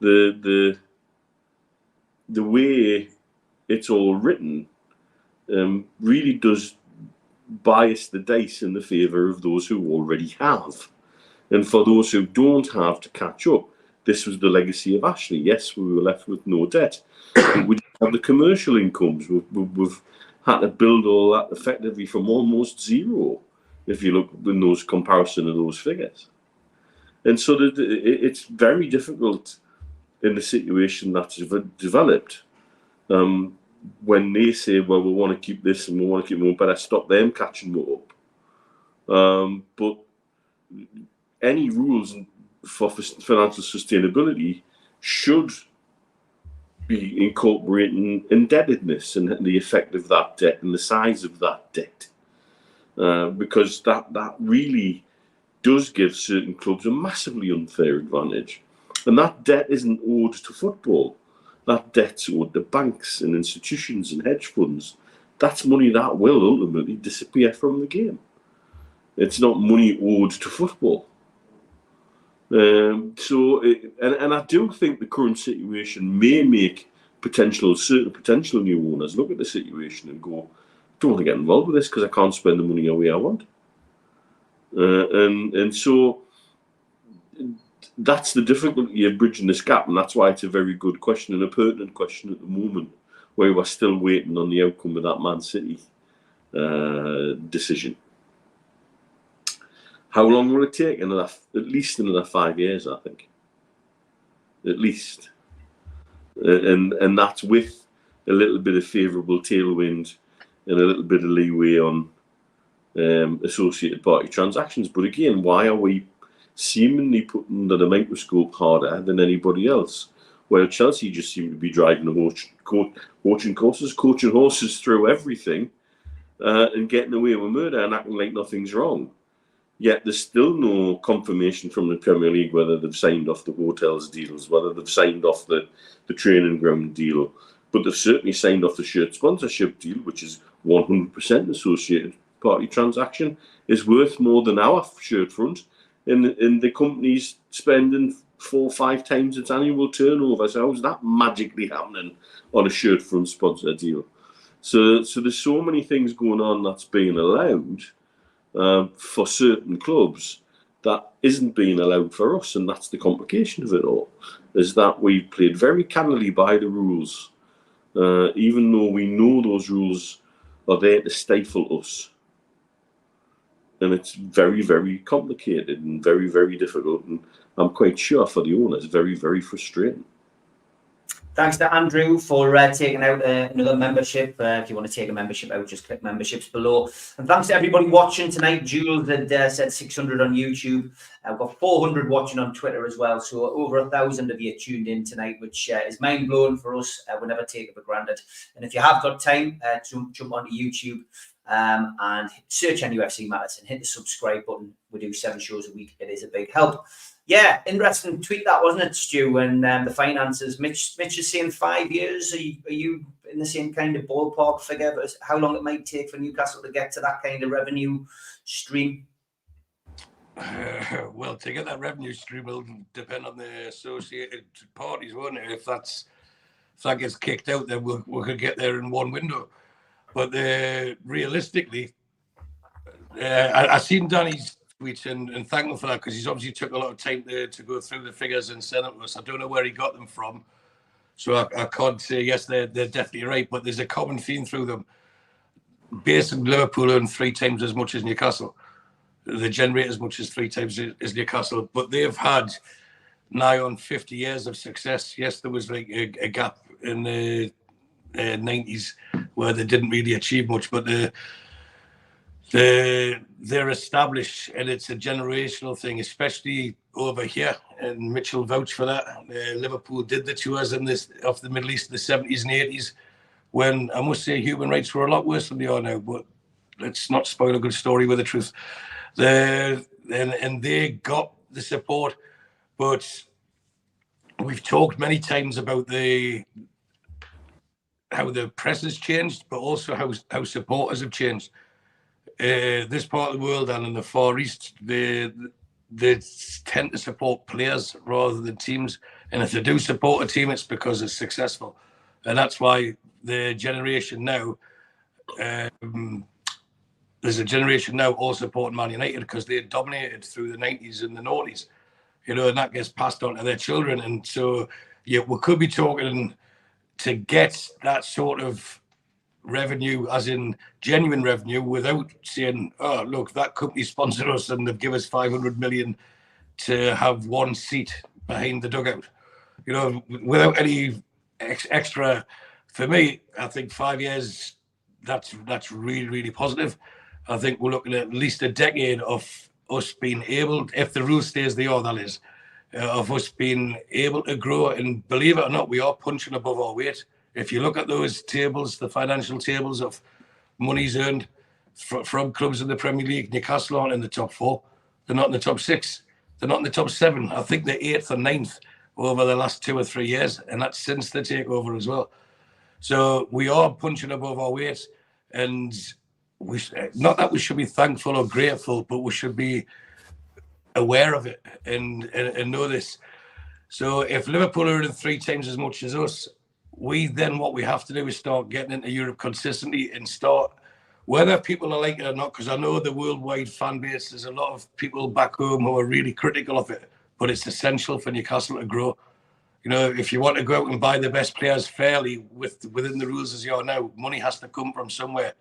The way it's all written really does bias the dice in the favour of those who already have. And for those who don't have to catch up, this was the legacy of Ashley. Yes, we were left with no debt. But we didn't have the commercial incomes. We've had to build all that effectively from almost zero, if you look in those comparison of those figures. And so it's very difficult in the situation that's developed when they say, well, we want to keep this and we want to keep it, we better stop them catching up. But any rules for financial sustainability should be incorporating indebtedness and the effect of that debt and the size of that debt, because that really does give certain clubs a massively unfair advantage. And that debt isn't owed to football. That debt's owed to banks and institutions and hedge funds. That's money that will ultimately disappear from the game. It's not money owed to football. And I do think the current situation may make certain potential new owners look at the situation and go, don't want to get involved with this because I can't spend the money the way I want. And so that's the difficulty of bridging this gap, and that's why it's a very good question and a pertinent question at the moment, where we're still waiting on the outcome of that Man City decision. How long will it take? At least another 5 years, I think. At least. And that's with a little bit of favourable tailwind and a little bit of leeway on associated party transactions. But again, why are we seemingly put under the microscope harder than anybody else? Well, Chelsea just seem to be driving coaching horses through everything and getting away with murder and acting like nothing's wrong. Yet there's still no confirmation from the Premier League whether they've signed off the hotels deals, whether they've signed off the training ground deal. But they've certainly signed off the shirt sponsorship deal, which is 100% associated party transaction, is worth more than our shirt front. And the company's spending 4 or 5 times its annual turnover. So how's that magically happening on a shirt front sponsor deal? So there's so many things going on that's being allowed for certain clubs that isn't being allowed for us, and that's the complication of it all, is that we've played very cannily by the rules, even though we know those rules are there to stifle us. And it's very, very complicated and very, very difficult, and I'm quite sure for the owners, very, very frustrating. Thanks to Andrew for taking out another membership. If you want to take a membership out, just click memberships below. And thanks to everybody watching tonight. Jules had said 600 on YouTube. We've got 400 watching on Twitter as well. So over 1,000 of you tuned in tonight, which is mind-blowing for us. We'll never take it for granted. And if you have got time, jump onto YouTube and search nufc matters and hit the subscribe button. We do 7 shows a week. It is a big help. Yeah, interesting tweet that, wasn't it, Stu? And the finances. Mitch is saying 5 years. Are you in the same kind of ballpark figure? But how long it might take for Newcastle to get to that kind of revenue stream? Well, to get that revenue stream will depend on the associated parties, won't it? If that gets kicked out, then we could get there in one window. But realistically, I seen Danny's tweets and thank him for that, because he's obviously took a lot of time to go through the figures and send them to us. I don't know where he got them from, so I can't say yes, they're definitely right, but there's a common theme through them. Basically, Liverpool earn 3 times as much as Newcastle. They generate as much as 3 times as Newcastle, but they've had nigh on 50 years of success. Yes, there was like a gap in the 90s where they didn't really achieve much, but they're established, and it's a generational thing, especially over here. And Mitchell vouched for that. Liverpool did the tours of the Middle East in the 70s and 80s, when I must say human rights were a lot worse than they are now. But let's not spoil a good story with the truth. And they got the support, but we've talked many times about how the press has changed, but also how supporters have changed. This part of the world and in the Far East, they tend to support players rather than teams. And if they do support a team, it's because it's successful. And that's why the generation now, there's a generation now all supporting Man United because they dominated through the 90s and the 90s, and that gets passed on to their children. And so, yeah, we could be talking to get that sort of revenue, as in genuine revenue, without saying, oh, look, that company sponsored us and they've given us 500 million to have one seat behind the dugout. Without any extra. For me, I think 5 years, that's really, really positive. I think we're looking at least a decade of us being able, if the rule stays they are, that is, of us being able to grow. And believe it or not, we are punching above our weight. If you look at those tables, the financial tables of monies earned from clubs in the Premier League, Newcastle aren't in the top 4. They're not in the top 6. They're not in the top 7. I think they're 8th or 9th over the last 2 or 3 years, and that's since the takeover as well. So we are punching above our weight, and not that we should be thankful or grateful, but we should be aware of it and know this. So if Liverpool are in 3 times as much as us, what we have to do is start getting into Europe consistently and start, whether people are like it or not, because I know the worldwide fan base, there's a lot of people back home who are really critical of it, but it's essential for Newcastle to grow. If you want to go out and buy the best players fairly within the rules as you are now, money has to come from somewhere.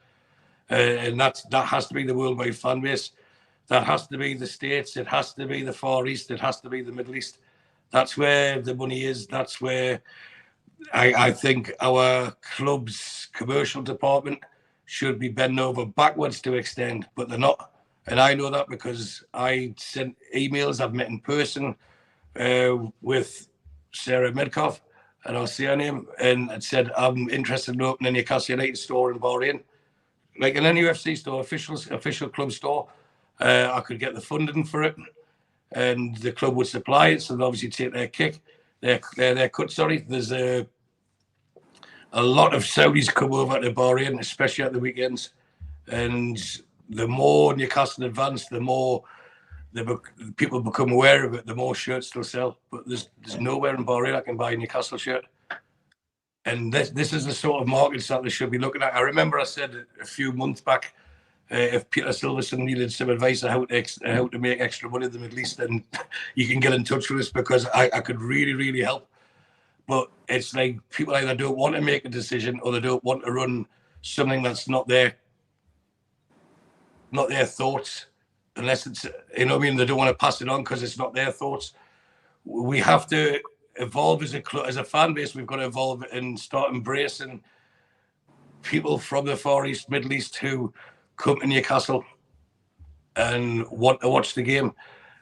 And that has to be the worldwide fan base. That has to be the States. It has to be the Far East. It has to be the Middle East. That's where the money is. That's where I think our club's commercial department should be bending over backwards to extend, but they're not. And I know that because I sent emails. I've met in person with Sarah Midkoff, and I'll say her name, and it said, I'm interested in opening a Newcastle United store in Bahrain. Like an NUFC store, official club store. I could get the funding for it, and the club would supply it. So they obviously take their cut. Sorry, there's a lot of Saudis come over to Bahrain, especially at the weekends. And the more Newcastle advance, the more people become aware of it, the more shirts they'll sell. But there's nowhere in Bahrain I can buy a Newcastle shirt. And this is the sort of markets that they should be looking at. I remember I said a few months back, if Peter Silverson needed some advice on how to make extra money in the Middle East, then you can get in touch with us, because I could really, really help. But it's like people either don't want to make a decision or they don't want to run something that's not their thoughts, unless it's, they don't want to pass it on because it's not their thoughts. We have to evolve as a fan base. We've got to evolve and start embracing people from the Far East, Middle East who come to Newcastle and want to watch the game.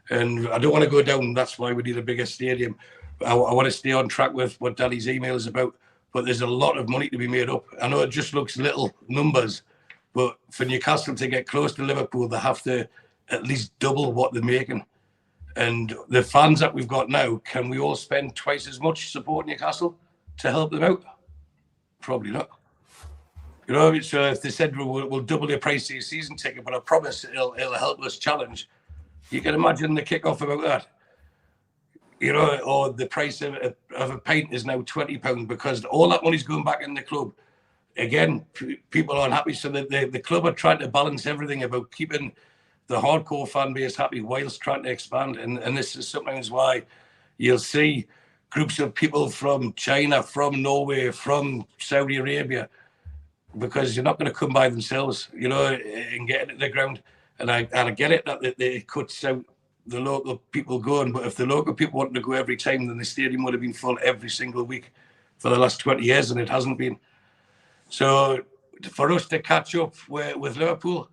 And I don't want to go down, that's why we need a bigger stadium. I want to stay on track with what Danny's email is about, but there's a lot of money to be made up. I know it just looks little numbers, but for Newcastle to get close to Liverpool, they have to at least double what they're making. And the fans that we've got now, can we all spend twice as much supporting Newcastle to help them out? Probably not. So if they said we'll double the price of your season ticket, but I promise it'll help us challenge, you can imagine the kick-off about that. Or the price of a pint is now £20 because all that money's going back in the club. Again, people aren't happy. So the club are trying to balance everything about keeping the hardcore fan base happy whilst trying to expand. And this is sometimes why you'll see groups of people from China, from Norway, from Saudi Arabia, because you're not going to come by themselves, and get into the ground. And I get it that it cuts out the local people going, but if the local people wanted to go every time, then the stadium would have been full every single week for the last 20 years, and it hasn't been. So for us to catch up with Liverpool,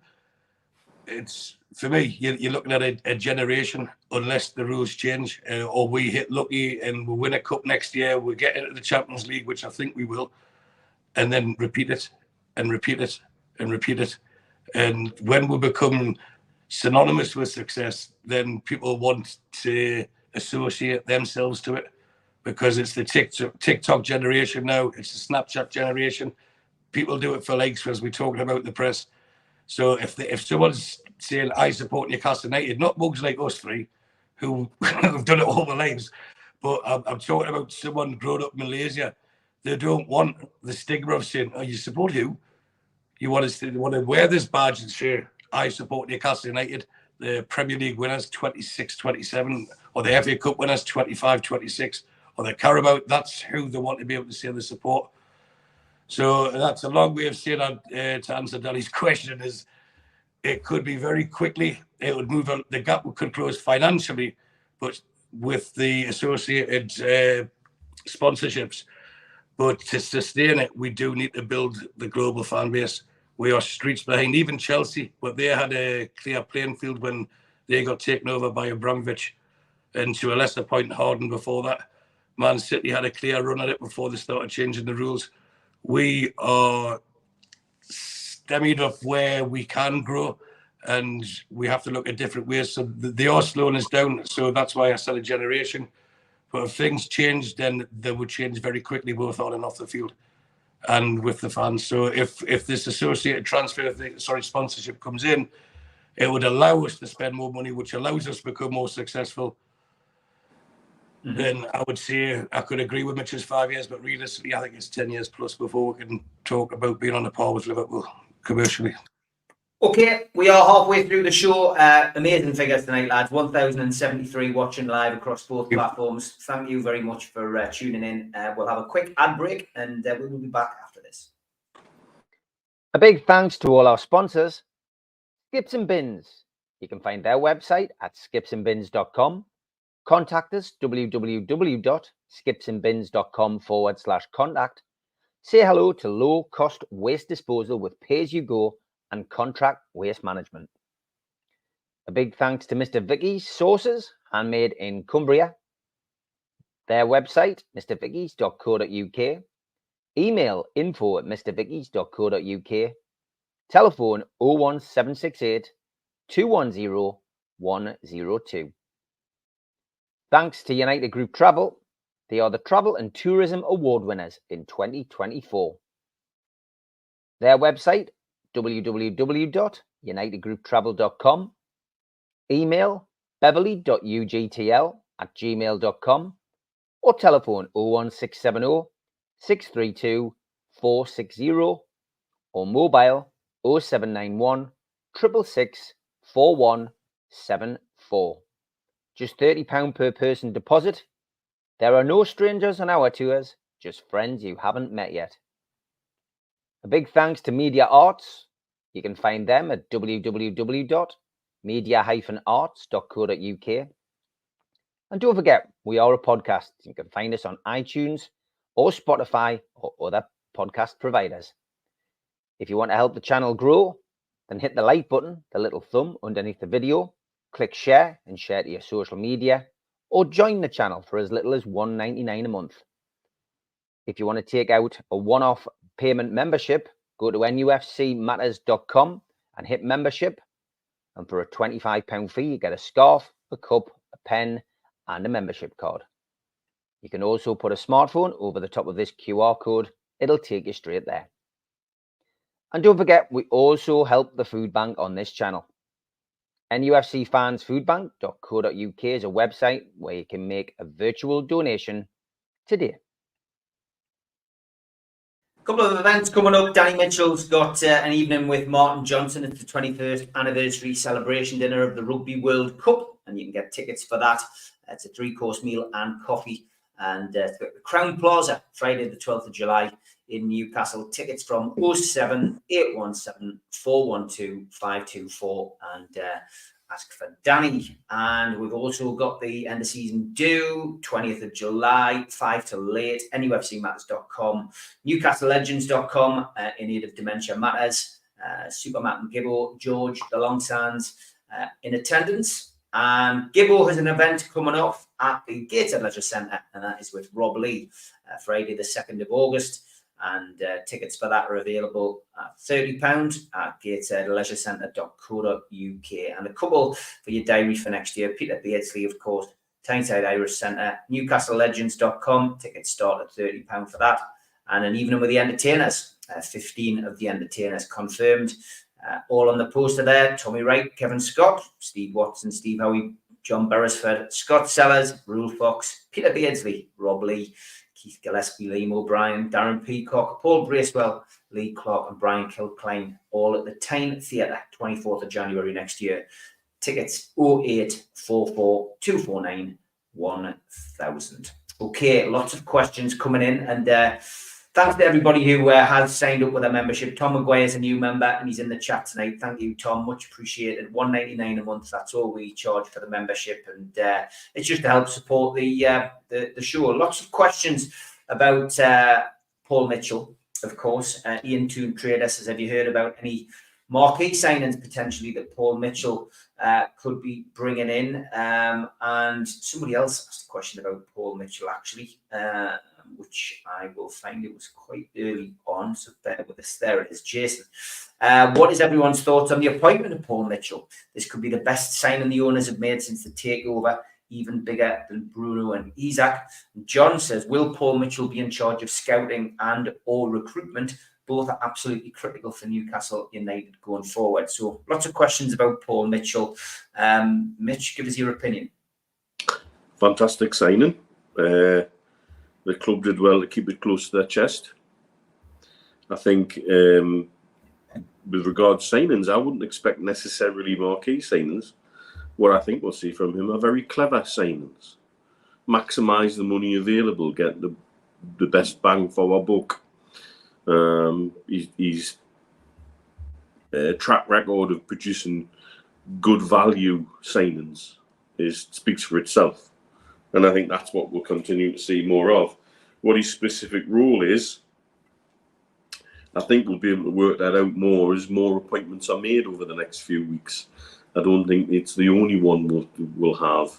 it's, for me, you're looking at a generation, unless the rules change, or we hit lucky and we win a cup next year, we get into the Champions League, which I think we will, and then repeat it and repeat it and repeat it. And when we become synonymous with success, then people want to associate themselves to it. because it's the TikTok generation now. It's the Snapchat generation. People do it for likes, as we're talking about the press. So if someone's saying, I support Newcastle United, not mugs like us three, who have done it all their lives, but I'm talking about someone grown up in Malaysia. They don't want the stigma of saying, oh, you support who? You want to wear this badge and say, I support Newcastle United, the Premier League winners 26-27, or the FA Cup winners 25-26, or the Carabao. That's who they want to be able to say they support. So that's a long way of saying that, to answer Danny's question, is it could be very quickly, it would move, the gap could close financially, but with the associated sponsorships. But to sustain it, we do need to build the global fan base. We are streets behind, even Chelsea, but they had a clear playing field when they got taken over by Abramovich, and to a lesser point, Harden before that. Man City had a clear run at it before they started changing the rules. We are stemming up where we can grow, and we have to look at different ways. So they are slowing us down. So that's why I said a generation. But if things change, then they would change very quickly, both on and off the field and with the fans. So if this associated sponsorship comes in, it would allow us to spend more money, which allows us to become more successful. Mm-hmm. Then I would say I could agree with Mitch's 5 years, but realistically, I think it's 10 years plus before we can talk about being on a par with Liverpool commercially. Okay, we are halfway through the show. Amazing figures tonight, lads. 1,073 watching live across both platforms. Thank you very much for tuning in. We'll have a quick ad break and we will be back after this. A big thanks to all our sponsors, Skips and Bins. You can find their website at skipsandbins.com. Contact us, www.skipsandbins.com/contact. Say hello to low-cost waste disposal with pay-as-you-go and contract waste management. A big thanks to Mr. Vicky's Sauces, handmade in Cumbria. Their website, mrvickys.co.uk. Email info@mrvickys.co.uk. Telephone 01768 210 102. Thanks to United Group Travel. They are the Travel and Tourism Award winners in 2024. Their website, www.unitedgrouptravel.com. Email beverly.ugtl@gmail.com or telephone 01670 632 460 or mobile 0791 666 4174. Just £30 per person deposit. There are no strangers on our tours, just friends you haven't met yet. A big thanks to Media Arts. You can find them at www.media-arts.co.uk. And don't forget, we are a podcast. You can find us on iTunes or Spotify or other podcast providers. If you want to help the channel grow, then hit the like button, the little thumb underneath the video, click share and share to your social media, or join the channel for as little as $1.99 a month. If you want to take out a one-off payment membership, go to nufcmatters.com and hit membership. And for a £25 fee, you get a scarf, a cup, a pen, and a membership card. You can also put a smartphone over the top of this QR code. It'll take you straight there. And don't forget, we also help the food bank on this channel. nufcfansfoodbank.co.uk is a website where you can make a virtual donation today. A couple of events coming up. Danny Mitchell's got an evening with Martin Johnson. It's the 21st anniversary celebration dinner of the Rugby World Cup, and you can get tickets for that. It's a 3-course meal and coffee, and it's at the Crown Plaza, Friday the 12th of July in Newcastle. Tickets from 07817 412 524 and ask for Danny. And we've also got the end of season due, 20th of July, 5 till late, nufcmatters.com, newcastlelegends.com, in need of dementia matters, Super Matt and Gibbo, George, the Longsands in attendance. And Gibbo has an event coming up at the Gateshead Leisure Centre, and that is with Rob Lee, Friday the 2nd of August. And tickets for that are available at £30 at gatesheadleisurecentre.co.uk. And a couple for your diary for next year. Peter Beardsley, of course, Tyneside Irish Centre, newcastlelegends.com. Tickets start at £30 for that. And an evening with the entertainers. 15 of the entertainers confirmed. All on the poster there. Tommy Wright, Kevin Scott, Steve Watson, Steve Howie, John Beresford, Scott Sellers, Rule Fox, Peter Beardsley, Rob Lee, Keith Gillespie, Liam O'Brien, Darren Peacock, Paul Bracewell, Lee Clark and Brian Kilcline, all at the Tyne Theatre, 24th of January next year. Tickets 0844 249 1000. Okay, lots of questions coming in, and thanks to everybody who has signed up with a membership. Tom McGuire is a new member and he's in the chat tonight. Thank you, Tom. Much appreciated. $1.99 a month. That's all we charge for the membership, and it's just to help support the show. Lots of questions about Paul Mitchell, of course. Ian Toon Traders says, have you heard about any marquee signings potentially that Paul Mitchell could be bringing in? And somebody else asked a question about Paul Mitchell, actually, which I will find. It was quite early on, so bear with us. There it is, Jason. What is everyone's thoughts on the appointment of Paul Mitchell? This could be the best signing the owners have made since the takeover, even bigger than Bruno and Isaac. John says, will Paul Mitchell be in charge of scouting and or recruitment? Both are absolutely critical for Newcastle United going forward. So lots of questions about Paul Mitchell. Mitch, give us your opinion. Fantastic signing. The club did well to keep it close to their chest. I think with regard to signings, I wouldn't expect necessarily marquee signings. What I think we'll see from him are very clever signings. Maximise the money available, get the best bang for our buck. His track record of producing good value signings speaks for itself. And I think that's what we'll continue to see more of. What his specific role is, I think we'll be able to work that out more as more appointments are made over the next few weeks. I don't think it's the only one we'll have.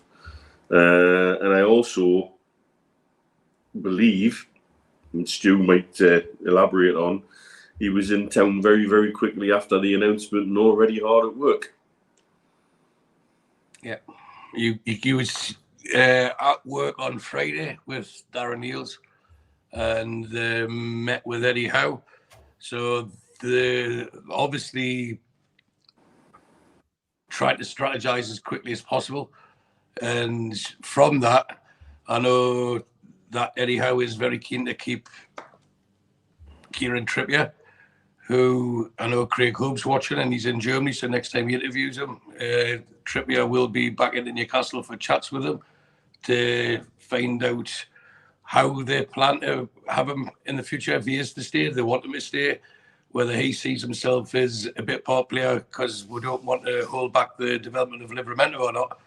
And I also believe, and Stu might elaborate on, he was in town very, very quickly after the announcement and already hard at work. Yeah, he was at work on Friday with Darren Neils and met with Eddie Howe. So obviously tried to strategize as quickly as possible. And from that, I know that Eddie Howe is very keen to keep Kieran Trippier, who I know Craig Hope's watching, and he's in Germany, so next time he interviews him, Trippier will be back into Newcastle for chats with him to find out how they plan to have him in the future. If he is to stay, they want him to stay, whether he sees himself as a bit part player, because we don't want to hold back the development of Livramento or not.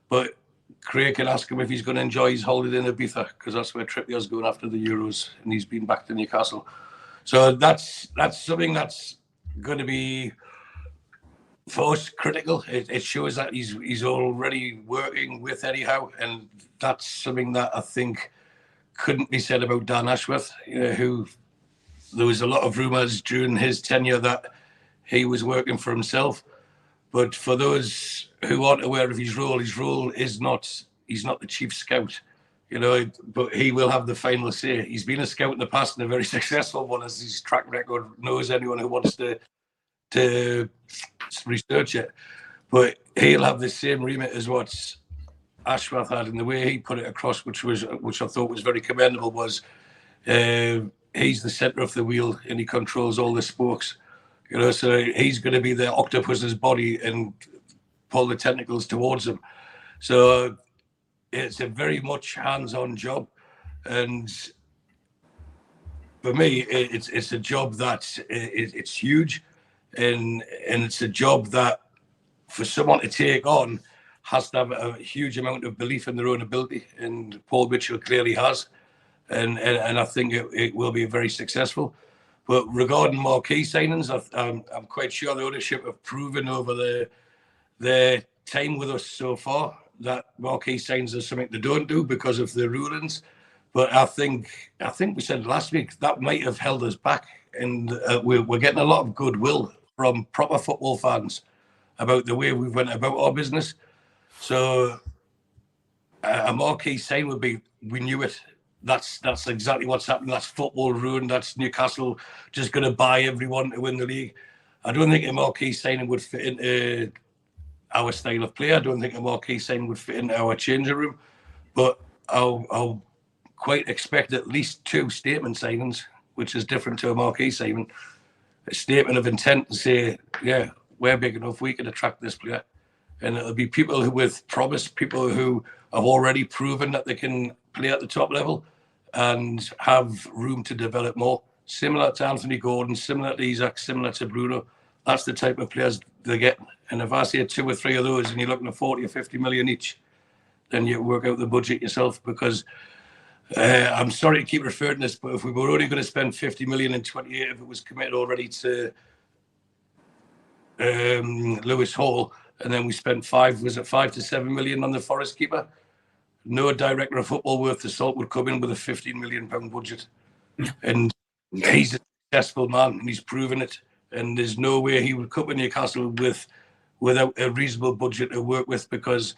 But Craig can ask him if he's going to enjoy his holiday in Ibiza, because that's where Trippier's going after the Euros, and he's been back to Newcastle. So that's something that's going to be, for us, critical. It shows that he's already working with Eddie Howe, and that's something that I think couldn't be said about Dan Ashworth, who there was a lot of rumours during his tenure that he was working for himself. But for those who aren't aware of his role is not, he's not the chief scout, but he will have the final say. He's been a scout in the past and a very successful one, as his track record knows anyone who wants to research it. But he'll have the same remit as what Ashworth had, and the way he put it across, which I thought was very commendable, was he's the centre of the wheel and he controls all the spokes. So he's going to be the octopus's body and pull the tentacles towards him. So it's a very much hands-on job, and for me, it's a job that it's huge, and it's a job that for someone to take on has to have a huge amount of belief in their own ability, and Paul Mitchell clearly has, and I think it will be very successful. But regarding marquee signings, I'm quite sure the ownership have proven over their time with us so far that marquee signings are something they don't do because of the rulings. But I think we said last week that might have held us back, and we're getting a lot of goodwill from proper football fans about the way we went about our business. So a marquee sign would be, we knew it. That's exactly what's happening. That's football ruined. That's Newcastle just going to buy everyone to win the league. I don't think a marquee signing would fit into our style of play. I don't think a marquee signing would fit into our changing room. But I'll quite expect at least 2 statement signings, which is different to a marquee signing. A statement of intent to say, yeah, we're big enough, we can attract this player. And it'll be people who with promise, people who have already proven that they can play at the top level and have room to develop more. Similar to Anthony Gordon, similar to Isaac, similar to Bruno. That's the type of players they get. And if I say 2 or 3 of those and you're looking at 40 or 50 million each, then you work out the budget yourself. Because I'm sorry to keep referring to this, but if we were only going to spend 50 million in 28, if it was committed already to Lewis Hall, and then we spent 5 to 7 million on the Forest keeper, no director of football worth the salt would come in with a 15 million pound budget. And he's a successful man and he's proven it. And there's no way he would come to Newcastle without a reasonable budget to work with, because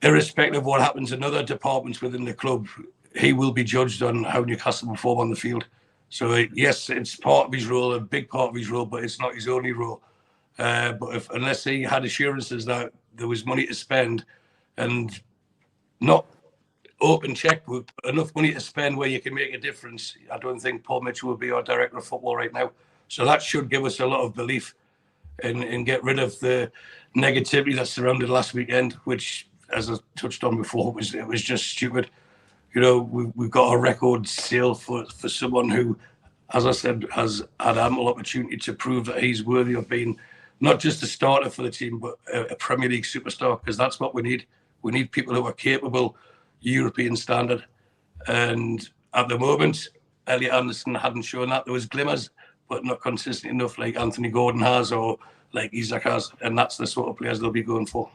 irrespective of what happens in other departments within the club, he will be judged on how Newcastle perform on the field. So yes, it's part of his role, a big part of his role, but it's not his only role. But unless he had assurances that there was money to spend, and not open checkbook, but enough money to spend where you can make a difference, I don't think Paul Mitchell would be our director of football right now. So that should give us a lot of belief and get rid of the negativity that surrounded last weekend, which, as I touched on before, it was just stupid. You know, we've got a record sale for someone who, as I said, has had ample opportunity to prove that he's worthy of being not just a starter for the team, but a Premier League superstar, because that's what we need. We need people who are capable, European standard. And at the moment, Elliot Anderson hadn't shown that. There was glimmers, but not consistent enough like Anthony Gordon has or like Isaac has. And that's the sort of players they'll be going for.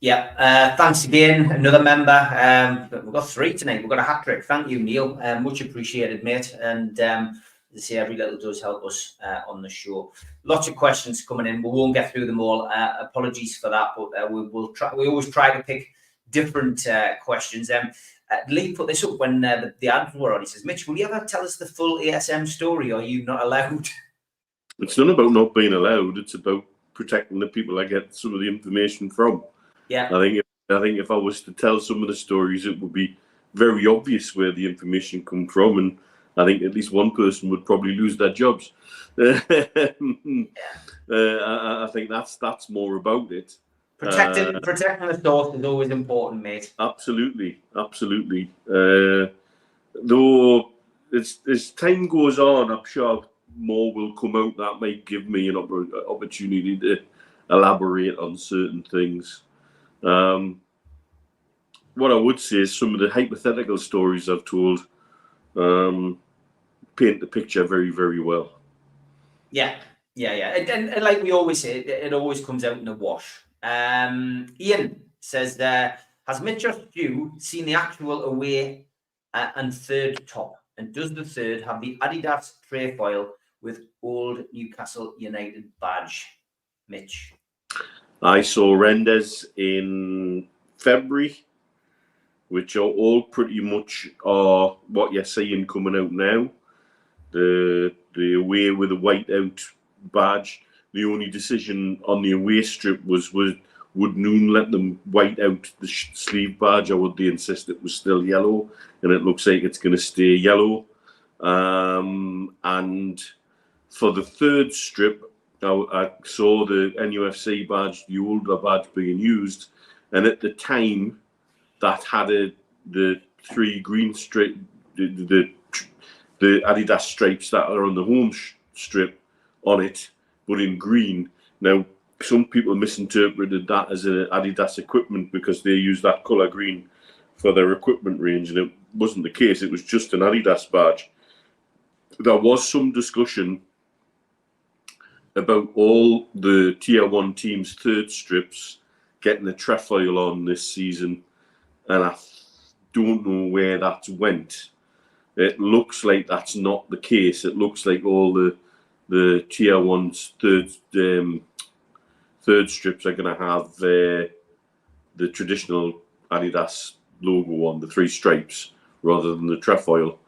Yeah, thanks again. Another member. We've got 3 tonight. We've got a hat-trick. Thank you, Neil. Much appreciated, mate. And as I say, every little does help us on the show. Lots of questions coming in. We won't get through them all. Apologies for that, but we'll try. We always try to pick different questions. Lee put this up when the ads were on. He says, Mitch, will you ever tell us the full ASM story, or are you not allowed? It's not about not being allowed. It's about protecting the people I get some of the information from. Yeah. I think if I was to tell some of the stories, it would be very obvious where the information come from, and I think at least one person would probably lose their jobs. I think that's more about it. Protecting the source is always important, mate. Absolutely. Though as time goes on, I'm sure more will come out that might give me an opportunity to elaborate on certain things. What I would say is some of the hypothetical stories I've told paint the picture very, very well. Yeah. And like we always say, it always comes out in the wash. Ian says, has Mitch or Stu seen the actual away and third top? And does the third have the Adidas trefoil with old Newcastle United badge? Mitch. I saw Renders in February, which are all pretty much are what you're seeing coming out now. The away with the white out badge. The only decision on the away strip was would Noon let them white out the sleeve badge, or would they insist it was still yellow? And it looks like it's going to stay yellow. And for the third strip, I saw the NUFC badge, the older badge being used, and at the time that had the 3 green strip, the Adidas stripes that are on the home strip on it, but in green. Now, some people misinterpreted that as an Adidas equipment because they use that colour green for their equipment range, and it wasn't the case. It was just an Adidas badge. There was some discussion about all the Tier 1 teams' third strips getting a trefoil on this season, and I don't know where that went. It looks like that's not the case. It looks like all the Tier 1's third strips are going to have the traditional Adidas logo on, the 3 stripes, rather than the trefoil.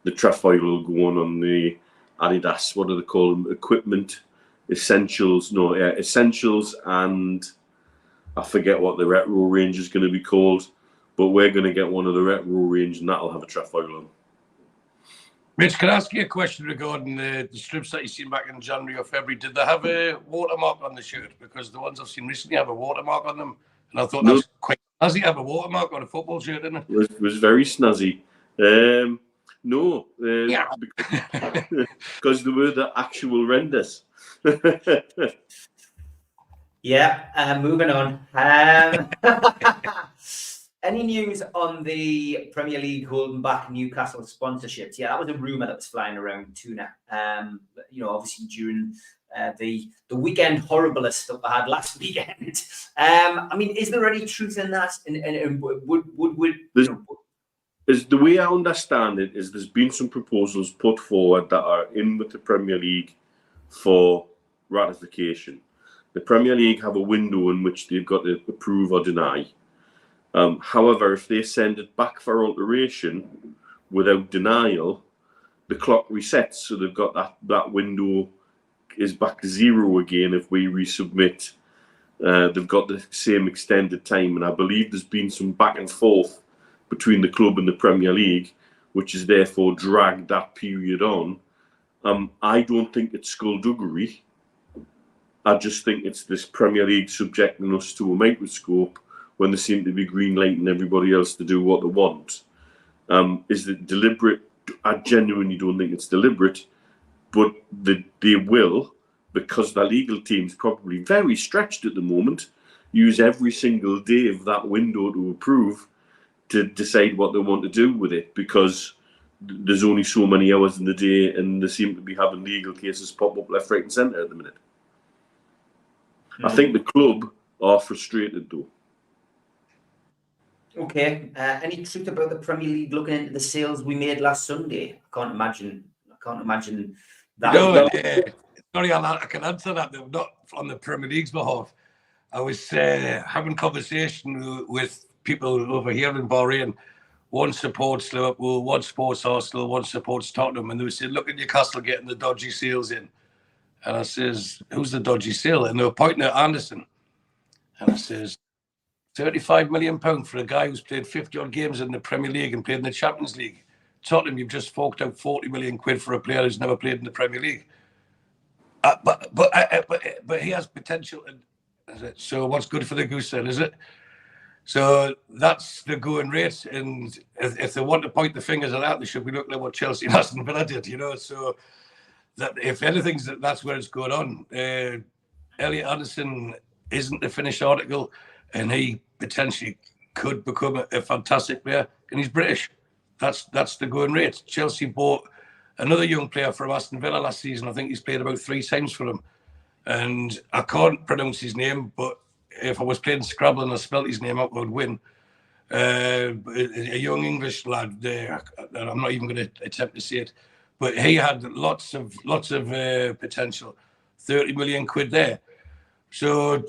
The trefoil will go on the Adidas, what do they call them? Equipment, essentials, essentials, and I forget what the retro range is going to be called, but we're going to get one of the retro range and that'll have a trefoil on. Rich, can I ask you a question regarding the strips that you seen back in January or February? Did they have a watermark on the shirt? Because the ones I've seen recently have a watermark on them. And I thought that's quite snazzy to have a watermark on a football shirt, isn't it? It was very snazzy. No. Yeah. Because they were the actual renders. Yeah, moving on. Any news on the Premier League holding back Newcastle sponsorships? Yeah, that was a rumour that was flying around Tuna. Obviously during the weekend horriblest that we had last weekend. Is there any truth in that? And Is the way I understand it is there's been some proposals put forward that are in with the Premier League for ratification. The Premier League have a window in which they've got to approve or deny. However, if they send it back for alteration without denial, the clock resets. So they've got that window is back to 0 again if we resubmit. They've got the same extended time. And I believe there's been some back and forth between the club and the Premier League, which has therefore dragged that period on. I don't think it's skullduggery. I just think it's this Premier League subjecting us to a microscope when they seem to be green-lighting everybody else to do what they want. Is it deliberate? I genuinely don't think it's deliberate, but they will, because the legal team's probably very stretched at the moment, use every single day of that window to approve to decide what they want to do with it, because there's only so many hours in the day and they seem to be having legal cases pop up left, right and centre at the minute. I think the club are frustrated though. Okay. Any truth about the Premier League looking into the sales we made last Sunday? I can't imagine that. No, sorry, I can answer that. They're not on the Premier League's behalf. I was having conversation with people over here in Bahrain. One supports Liverpool, one supports Arsenal, one supports Tottenham, and they were saying, look at Newcastle getting the dodgy sales in. And I says, who's the dodgy sale? And they were pointing at Anderson. And I says, £35 million for a guy who's played 50-odd games in the Premier League and played in the Champions League. Tottenham, you've just forked out £40 million for a player who's never played in the Premier League. But he has potential. So what's good for the goose then, is it? So that's the going rate. And if they want to point the fingers at that, they should be looking at what Chelsea and Aston Villa did, So that if anything, that's where it's going on. Elliot Anderson isn't the finished article, and he potentially could become a fantastic player, and he's British. That's the going rate. Chelsea bought another young player from Aston Villa last season. I think he's played about 3 times for them. And I can't pronounce his name, but if I was playing Scrabble and I spelled his name out, I would win. A young English lad there, and I'm not even going to attempt to say it, but he had lots of potential. 30 million quid there. So,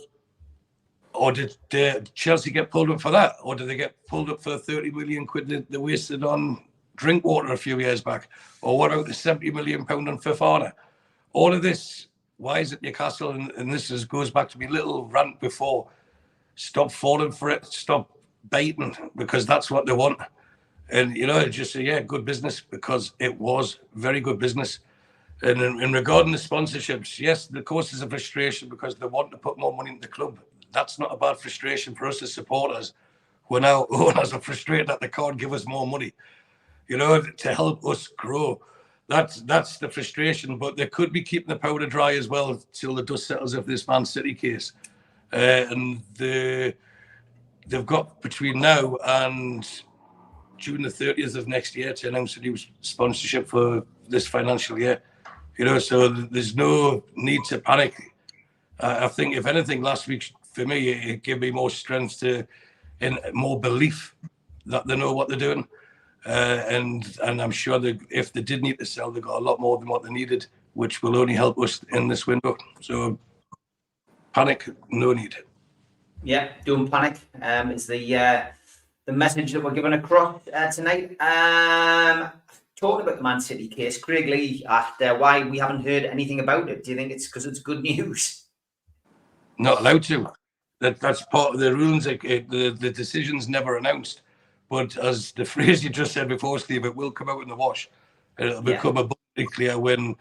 or did Chelsea get pulled up for that? Or did they get pulled up for the 30 million quid they wasted on drink water a few years back? Or what about the 70 million pound on Fofana? All of this, why is it Newcastle? And this goes back to my little rant before. Stop falling for it. Stop baiting, because that's what they want. And, just say, yeah, good business, because it was very good business. And in regarding the sponsorships, yes, the course is a frustration because they want to put more money into the club. That's not a bad frustration for us as supporters. We're now owners are frustrated that they can't give us more money, to help us grow. That's the frustration. But they could be keeping the powder dry as well till the dust settles of this Man City case. And they've got between now and June the 30th of next year to announce a new sponsorship for this financial year. So there's no need to panic. I think, if anything, last week, for me, it gave me more strength and more belief that they know what they're doing. And I'm sure that if they did need to sell, they got a lot more than what they needed, which will only help us in this window. So panic, no need. Yeah, don't panic. It's the the message that we're giving across tonight. Talking about the Man City case, Craig Lee asked why we haven't heard anything about it. Do you think it's because it's good news? Not allowed to. That's part of the rules. The decision's never announced. But as the phrase you just said before, Steve, it will come out in the wash. It'll become abundantly clear when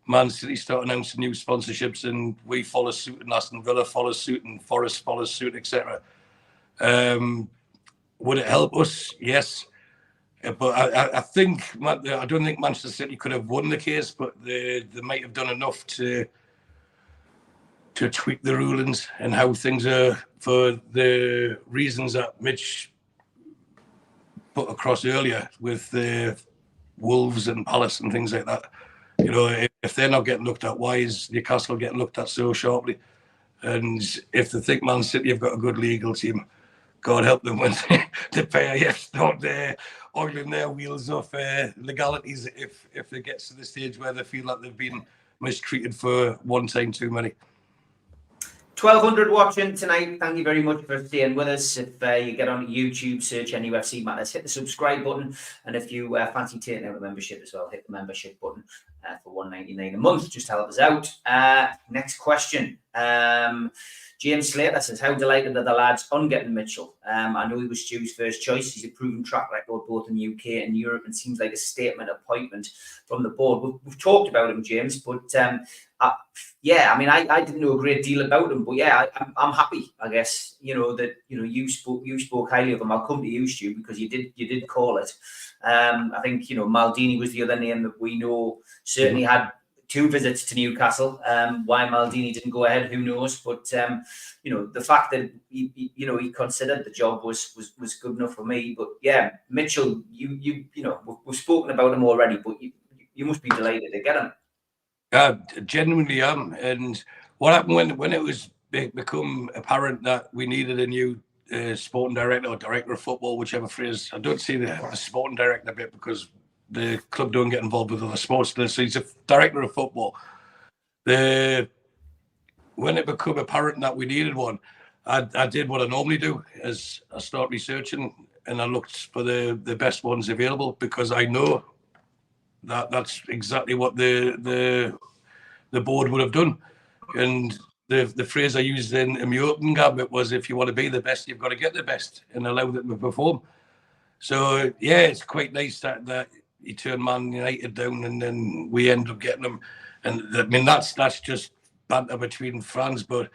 Man City start announcing new sponsorships, and we follow suit, and Aston Villa follows suit, and Forest follows suit, etc. Would it help us? Yes. But I think, I don't think Manchester City could have won the case, but they might have done enough to tweak the rulings and how things are, for the reasons that Mitch put across earlier with the Wolves and Palace and things like that. You know, if they're not getting looked at, why is Newcastle getting looked at so sharply? And if they think Man City have got a good legal team, God help them when the PAF start oiling their wheels off legalities if it gets to the stage where they feel like they've been mistreated for one time too many. 1,200 watching tonight. Thank you very much for staying with us. If you get on YouTube, search NUFC Matters, hit the subscribe button. And if you fancy taking out a membership as well, hit the membership button for $1.99 a month. Just help us out. Next question. James Slater says, how delighted are the lads on getting Mitchell? I know he was Stu's first choice. He's a proven track record both in the UK and Europe, and seems like a statement appointment from the board. We've talked about him, James, but yeah, I mean, I didn't know a great deal about him, but yeah, I'm happy, I guess, that you spoke highly of him. I'll come to you, Stu, because you did call it. I think Maldini was the other name that we know certainly had 2 visits to Newcastle. Why Maldini didn't go ahead, who knows? But the fact that he considered the job was good enough for me. But yeah, Mitchell, we've spoken about him already, but you must be delighted to get him. I genuinely am. And what happened when it was become apparent that we needed a new sporting director or director of football, whichever phrase. I don't see the sporting director bit because the club don't get involved with other sports. So he's a director of football. When it became apparent that we needed one, I did what I normally do, is I start researching and I looked for the best ones available, because I know that's exactly what the board would have done. And the phrase I used in my opening gambit was, if you want to be the best, you've got to get the best and allow them to perform. So yeah, it's quite nice that he turned Man United down and then we end up getting them. And I mean, that's just banter between fans, but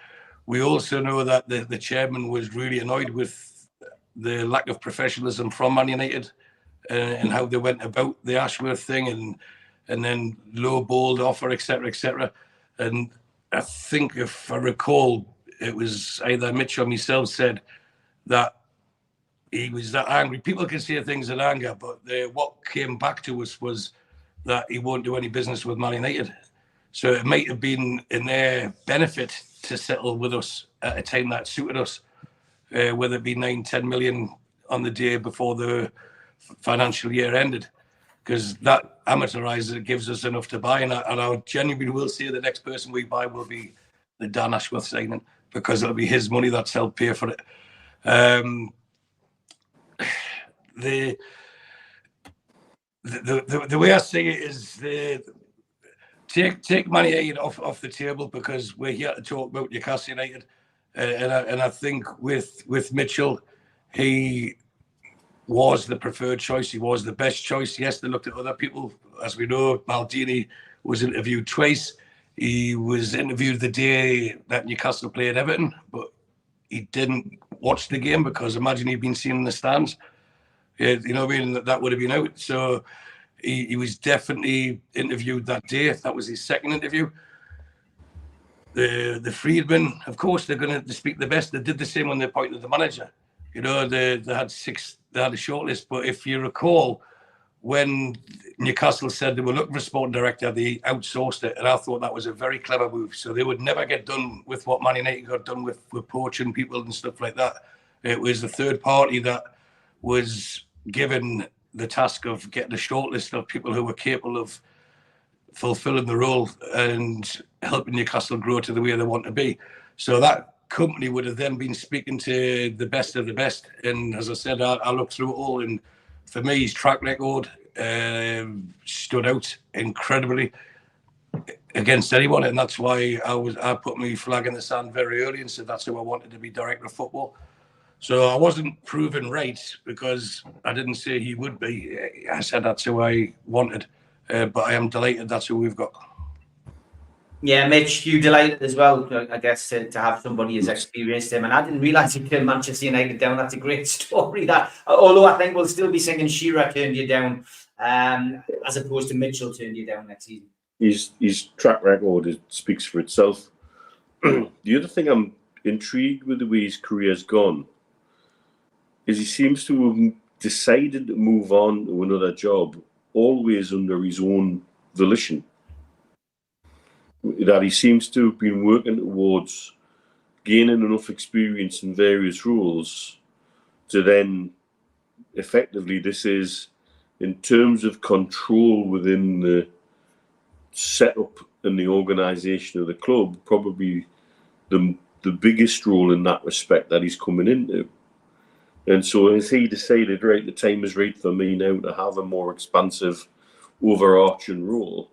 we also know that the chairman was really annoyed with the lack of professionalism from Man United and how they went about the Ashworth thing and then low-balled offer, etc. And I think, if I recall, it was either Mitch or myself said that he was that angry. People can say things in anger, but what came back to us was that he won't do any business with Man United. So it might have been in their benefit to settle with us at a time that suited us, whether it be 9-10 million on the day before the financial year ended, because that amortizes it, gives us enough to buy. And I genuinely will say the next person we buy will be the Dan Ashworth signing, because it'll be his money that's helped pay for it. The way I see it is take Man United off the table, because we're here to talk about Newcastle United, and I think with Mitchell, he was the preferred choice. He was the best choice. Yes, they looked at other people. As we know, Maldini was interviewed twice. He was interviewed the day that Newcastle played Everton, but he didn't watch the game, because imagine he'd been seen in the stands. You know what I mean? That would have been out. So he was definitely interviewed that day. That was his second interview. The Friedman, of course, they're going to speak the best. They did the same when they appointed the manager. They had a shortlist. But if you recall, when Newcastle said they were looking for a sporting director, they outsourced it, and I thought that was a very clever move. So they would never get done with what Man United got done with poaching people and stuff like that. It was the third party that was given the task of getting a shortlist of people who were capable of fulfilling the role and helping Newcastle grow to the way they want to be. So that company would have then been speaking to the best of the best. And as I said, I looked through it all, and for me, his track record stood out incredibly against anyone, and that's why I put my flag in the sand very early and said that's who I wanted to be director of football. So I wasn't proven right because I didn't say he would be. I said that's who I wanted, but I am delighted that's who we've got. Yeah, Mitch, you delighted as well, I guess, to have somebody as experienced him. And I didn't realise he turned Manchester United down. That's a great story. That, although I think we'll still be singing Shearer turned you down, as opposed to Mitchell turned you down next season. His track record speaks for itself. The other thing I'm intrigued with the way his career's gone is he seems to have decided to move on to another job, always under his own volition. That he seems to have been working towards gaining enough experience in various roles to then effectively, this is in terms of control within the setup and the organisation of the club, probably the biggest role in that respect that he's coming into. And so as he decided, right, the time is right for me now to have a more expansive, overarching role.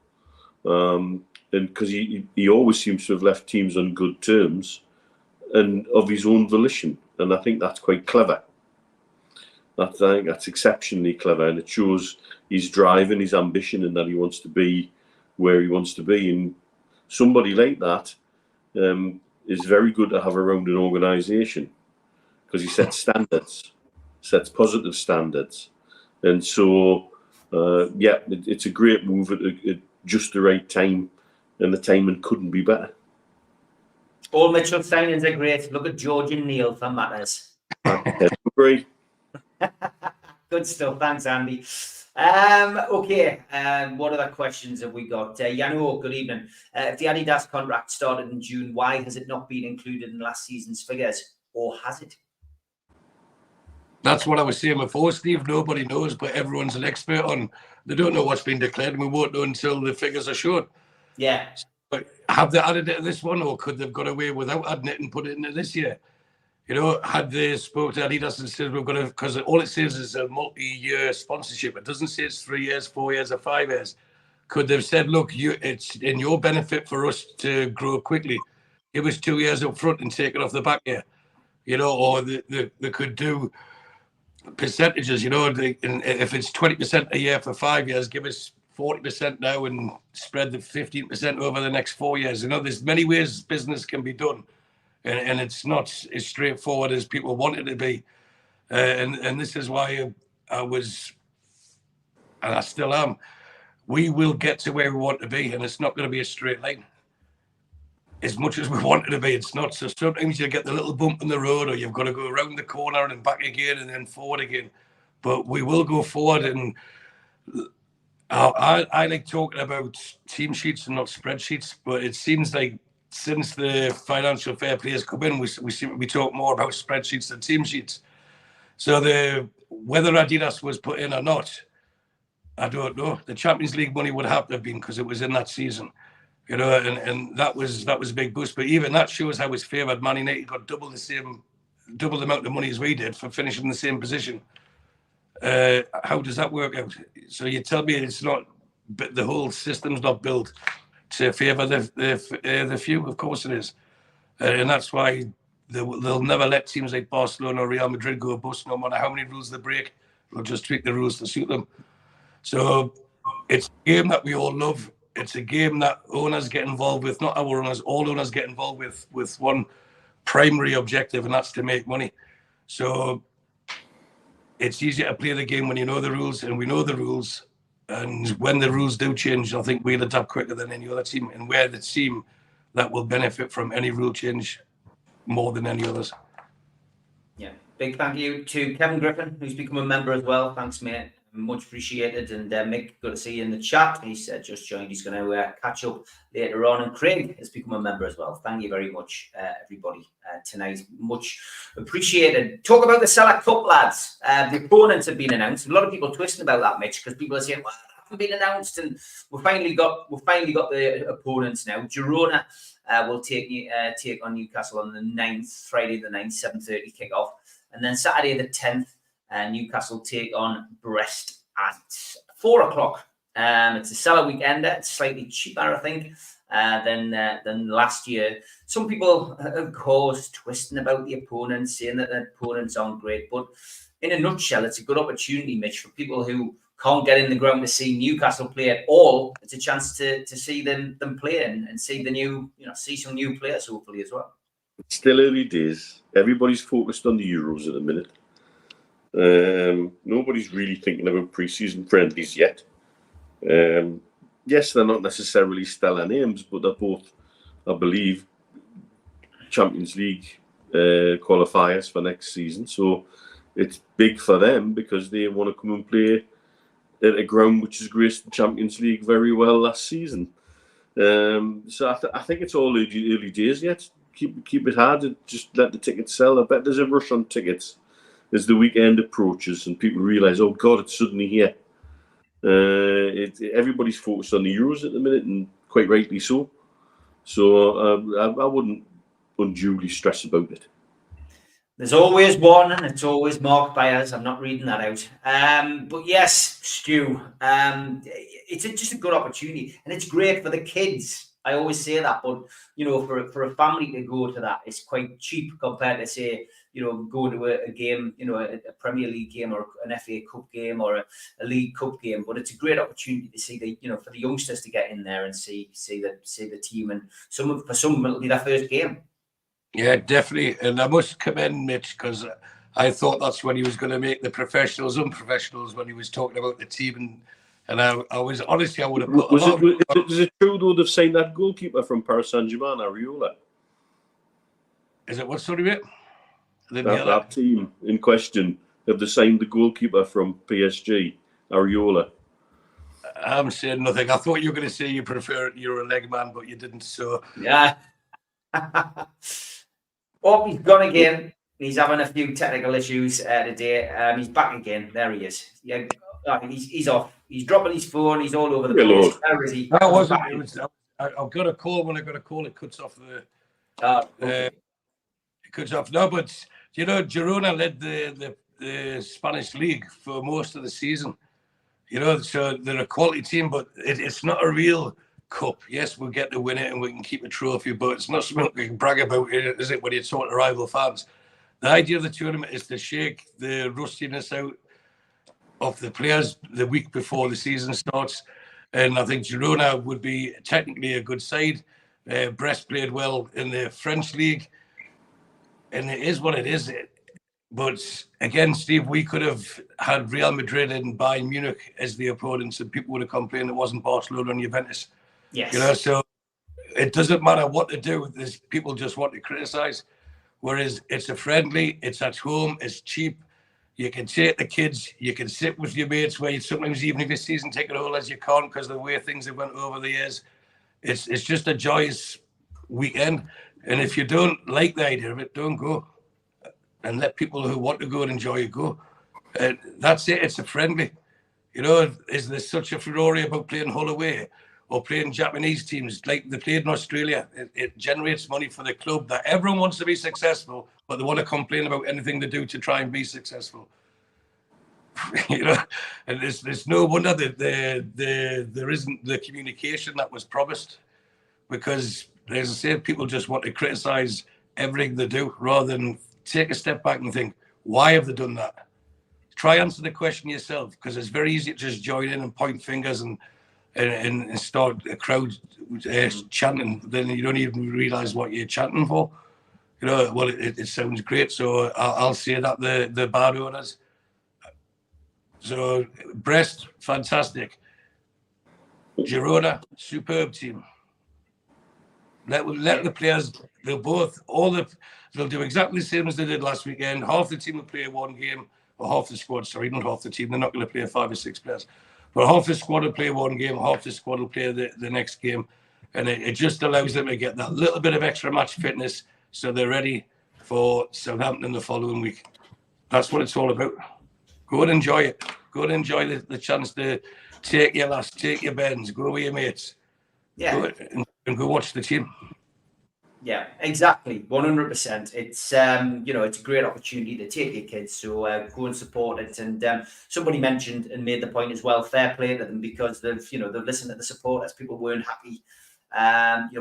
And because he always seems to have left teams on good terms and of his own volition. And I think that's quite clever. I think that's exceptionally clever. And it shows his drive and his ambition and that he wants to be where he wants to be. And somebody like that is very good to have around an organisation because he sets standards, sets positive standards. And so, it's a great move at just the right time. And the timing couldn't be better. All Mitchell signings are great. Look at George and Neil for Matters. Agree. Good stuff. Thanks, Andy. Okay. What other questions have we got? Yano, good evening. If the Adidas contract started in June, why has it not been included in last season's figures? Or has it? That's what I was saying before, Steve. Nobody knows, but everyone's an expert on. They don't know what's been declared, and we won't know until the figures are shown. Yeah. But have they added it to this one, or could they've got away without adding it and put it into this year? You know, had they spoke to Adidas and said we've got to, because all it says is a multi-year sponsorship. It doesn't say it's 3 years, 4 years, or 5 years. Could they've said, look, it's in your benefit for us to grow quickly. Give us 2 years up front and take it off the back here. You know, or they could do percentages, you know, if it's 20% a year for 5 years, give us 40% now and spread the 15% over the next 4 years. You know, there's many ways business can be done, and it's not as straightforward as people want it to be. And this is why I was, and I still am, we will get to where we want to be, and it's not going to be a straight line. As much as we want it to be, it's not. So sometimes you get the little bump in the road, or you've got to go around the corner and back again and then forward again. But we will go forward, and I like talking about team sheets and not spreadsheets, but it seems like since the financial fair play has come in, we seem to be talking more about spreadsheets than team sheets. So whether Adidas was put in or not, I don't know. The Champions League money would have to have been because it was in that season, you know, and that was a big boost. But even that shows how it's favoured. Man United got double the amount of money as we did for finishing in the same position. How does that work out? So you tell me it's not, but the whole system's not built to favour the few. Of course it is, and that's why they'll never let teams like Barcelona or Real Madrid go bust. No matter how many rules they break, they'll just tweak the rules to suit them. So it's a game that we all love. It's a game that owners get involved with. Not our owners, all owners get involved with one primary objective, and that's to make money. So it's easier to play the game when you know the rules, and we know the rules. And when the rules do change, I think we'll adapt quicker than any other team. And we're the team that will benefit from any rule change more than any others. Yeah. Big thank you to Kevin Griffin, who's become a member as well. Thanks, mate. Much appreciated. And Mick, good to see you in the chat. He said just joined. He's going to catch up later on. And Craig has become a member as well. Thank you very much, everybody, tonight. Much appreciated. Talk about the Select Cup, lads. The opponents have been announced. A lot of people twisting about that, Mitch, because people are saying, well, haven't been announced, and we've finally got the opponents now. Girona will take on Newcastle on the 9th, Friday the 9th, 7:30 kickoff, and then Saturday the 10th, Newcastle take on Brest at 4 o'clock. It's a Salah weekender. It's slightly cheaper, I think, than last year. Some people, of course, twisting about the opponents, saying that the opponents aren't great. But in a nutshell, it's a good opportunity, Mitch, for people who can't get in the ground to see Newcastle play at all. It's a chance to see them play and see see some new players hopefully as well. It's still early days. Everybody's focused on the Euros at the minute. Nobody's really thinking about pre-season friendlies yet. Yes, they're not necessarily stellar names, but they're both, I believe, Champions League qualifiers for next season. So it's big for them because they want to come and play at a ground which has graced the Champions League very well last season. So I think it's all early days yet. Keep it hard and just let the tickets sell. I bet there's a rush on tickets as the weekend approaches and people realise, oh God, it's suddenly here. Everybody's focused on the Euros at the minute, and quite rightly so. So I wouldn't unduly stress about it. There's always one, and it's always marked by us. I'm not reading that out. But yes, Stu, it's just a good opportunity, and it's great for the kids. I always say that, but for a family to go to that, it's quite cheap compared to say, go to a game, a Premier League game or an FA Cup game or a League Cup game. But it's a great opportunity to see for the youngsters to get in there and see the team, and for some it'll be their first game. Yeah, definitely. And I must commend Mitch, because I thought that's when he was going to make the professionals unprofessionals when he was talking about the team. And I was honestly, I would have put. Was it true though they've signed that goalkeeper from Paris Saint-Germain, Areola? Is it what sort of it? That team in question, have they signed the goalkeeper from PSG, Areola? I'm saying nothing. I thought you were going to say you're a leg man, but you didn't. So yeah. Oh, he's gone again. He's having a few technical issues today. He's back again. There he is. Yeah, he's off. He's dropping his phone. He's all over the place. Where is he? That wasn't. I've got a call. When I got a call, it cuts off the. Okay. It cuts off. No, but Girona led the Spanish league for most of the season. So they're a quality team, but it's not a real cup. Yes, we'll get to win it and we can keep a trophy, but it's not something we can brag about, is it, when you talk to rival fans? The idea of the tournament is to shake the rustiness out of the players the week before the season starts. And I think Girona would be technically a good side. Brest played well in the French league. And it is what it is. But again, Steve, we could have had Real Madrid and Bayern Munich as the opponents, and people would have complained it wasn't Barcelona and Juventus. Yes. So it doesn't matter what to do. There's people just want to criticize. Whereas it's a friendly, it's at home, it's cheap. You can take the kids, you can sit with your mates, where sometimes even if your season ticket holders you can't because of the way things have went over the years. It's just a joyous weekend. And if you don't like the idea of it, don't go. And let people who want to go and enjoy it go. That's it. It's a friendly. Is there such a furore about playing Hull away or playing Japanese teams like they played in Australia? It generates money for the club that everyone wants to be successful, but they want to complain about anything they do to try and be successful. And there's no wonder that there isn't the communication that was promised, because, as I said, people just want to criticize everything they do rather than take a step back and think, why have they done that? Try answer the question yourself, because it's very easy to just join in and point fingers and start a crowd chanting. Then you don't even realize what you're chanting for. Well, it sounds great, so I'll say that the bad owners. So Brest, fantastic. Girona, superb team. Let the players. They'll do exactly the same as they did last weekend. Half the team will play one game, or half the squad. Sorry, not half the team. They're not going to play 5 or 6 players, but half the squad will play one game. Half the squad will play the next game, and it just allows them to get that little bit of extra match fitness, so they're ready for Southampton the following week. That's what it's all about. Go and enjoy it. Go and enjoy the chance to take your lass, take your bends, go with your mates, Yeah. and go watch the team. Yeah, exactly. 100%. It's it's a great opportunity to take your kids. So go and support it. And somebody mentioned and made the point as well. Fair play to them, because they've listened to the supporters. People weren't happy.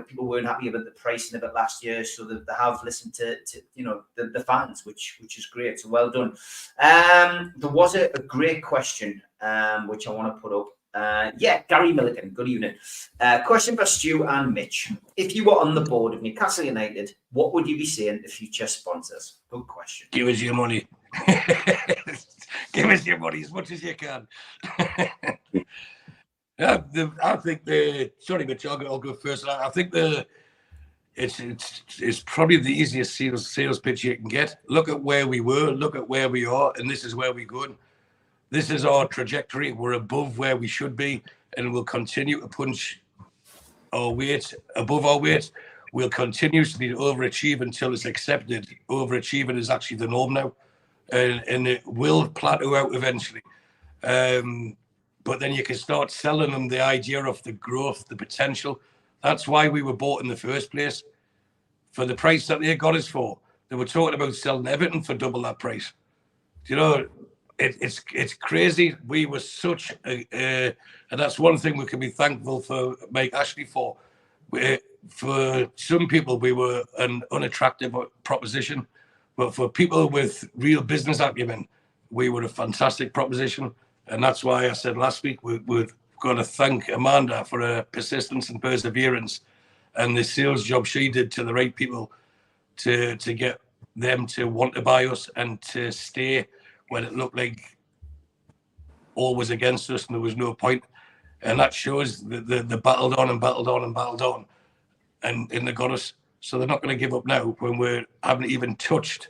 People weren't happy about the pricing of it last year, so that they have listened to the fans, which is great. So well done. There was a great question which I want to put up. Gary Milligan, good evening. Question for Stu and Mitch. If you were on the board of Newcastle United, what would you be saying to future sponsors? Good question. Give us your money. Give us your money as much as you can. I think sorry, Mitch, I'll go first. I think it's probably the easiest sales pitch you can get. Look at where we were, look at where we are, and this is where we're going. This is our trajectory. We're above where we should be, and we'll continue to punch our weight above our weight. We'll continuously overachieve until it's accepted. Overachieving is actually the norm now, and it will plateau out eventually. But then you can start selling them the idea of the growth, the potential. That's why we were bought in the first place, for the price that they got us for. They were talking about selling Everton for double that price. It's crazy. We were such and that's one thing we can be thankful for Mike Ashley for. For some people, we were an unattractive proposition, but for people with real business acumen, we were a fantastic proposition. And that's why I said last week we're going to thank Amanda for her persistence and perseverance and the sales job she did to the right people to get them to want to buy us and to stay when it looked like all was against us and there was no point. And that shows that they battled on and battled on and battled on, and they got us. So they're not going to give up now when we haven't even touched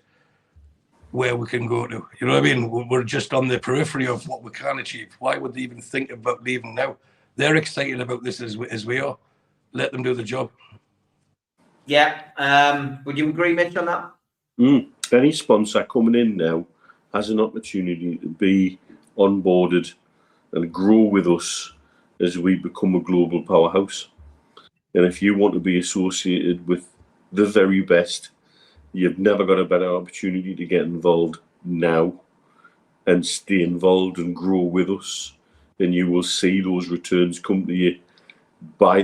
where we can go to. You know what I mean? We're just on the periphery of what we can achieve. Why would they even think about leaving now? They're excited about this as we are. Let them do the job. Yeah. Would you agree, Mitch, on that? Any sponsor coming in now has an opportunity to be onboarded and grow with us as we become a global powerhouse. And if you want to be associated with the very best, you've never got a better opportunity to get involved now and stay involved and grow with us. And you will see those returns come to you by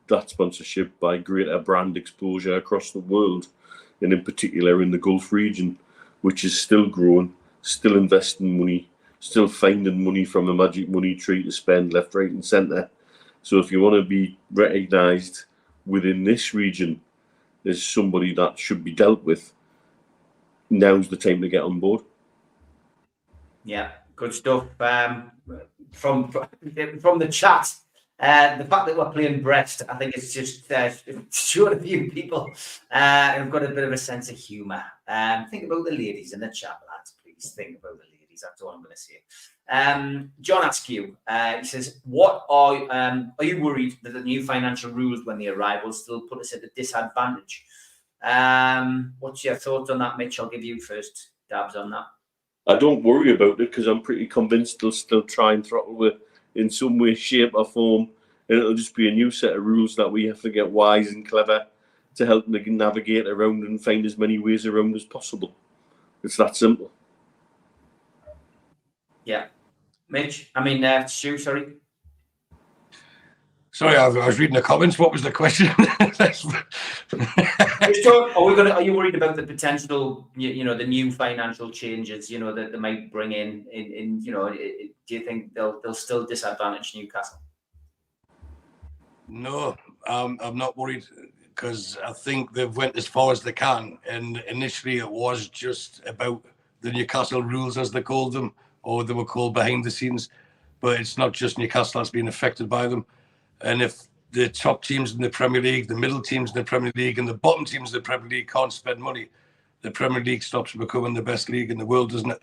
that sponsorship, by greater brand exposure across the world, and in particular in the Gulf region, which is still growing, still investing money, still finding money from a magic money tree to spend left, right and centre. So if you want to be recognised within this region as somebody that should be dealt with, now's the time to get on board. Yeah, good stuff. From the chat, the fact that we're playing Brest, I think it's just showing a few people have got a bit of a sense of humour. Think about the ladies in the chat, lads. Please think about the ladies. That's all I'm going to say. John Askew, he says, "What are you worried that the new financial rules when they arrive will still put us at a disadvantage?" What's your thoughts on that, Mitch? I'll give you first dabs on that. I don't worry about it because I'm pretty convinced they'll still try and throttle it in some way, shape or form. And it'll just be a new set of rules that we have to get wise and clever to help navigate around and find as many ways around as possible. It's that simple. Yeah. Mitch, Stu, sorry. Sorry, I was reading the comments. What was the question? Are you worried about the potential, the new financial changes, that they might bring in, do you think they'll still disadvantage Newcastle? No, I'm not worried because I think they've went as far as they can. And initially it was just about the Newcastle rules, as they called them, or they were called behind the scenes. But it's not just Newcastle that's been affected by them. And if the top teams in the Premier League, the middle teams in the Premier League, and the bottom teams in the Premier League can't spend money, the Premier League stops becoming the best league in the world, doesn't it?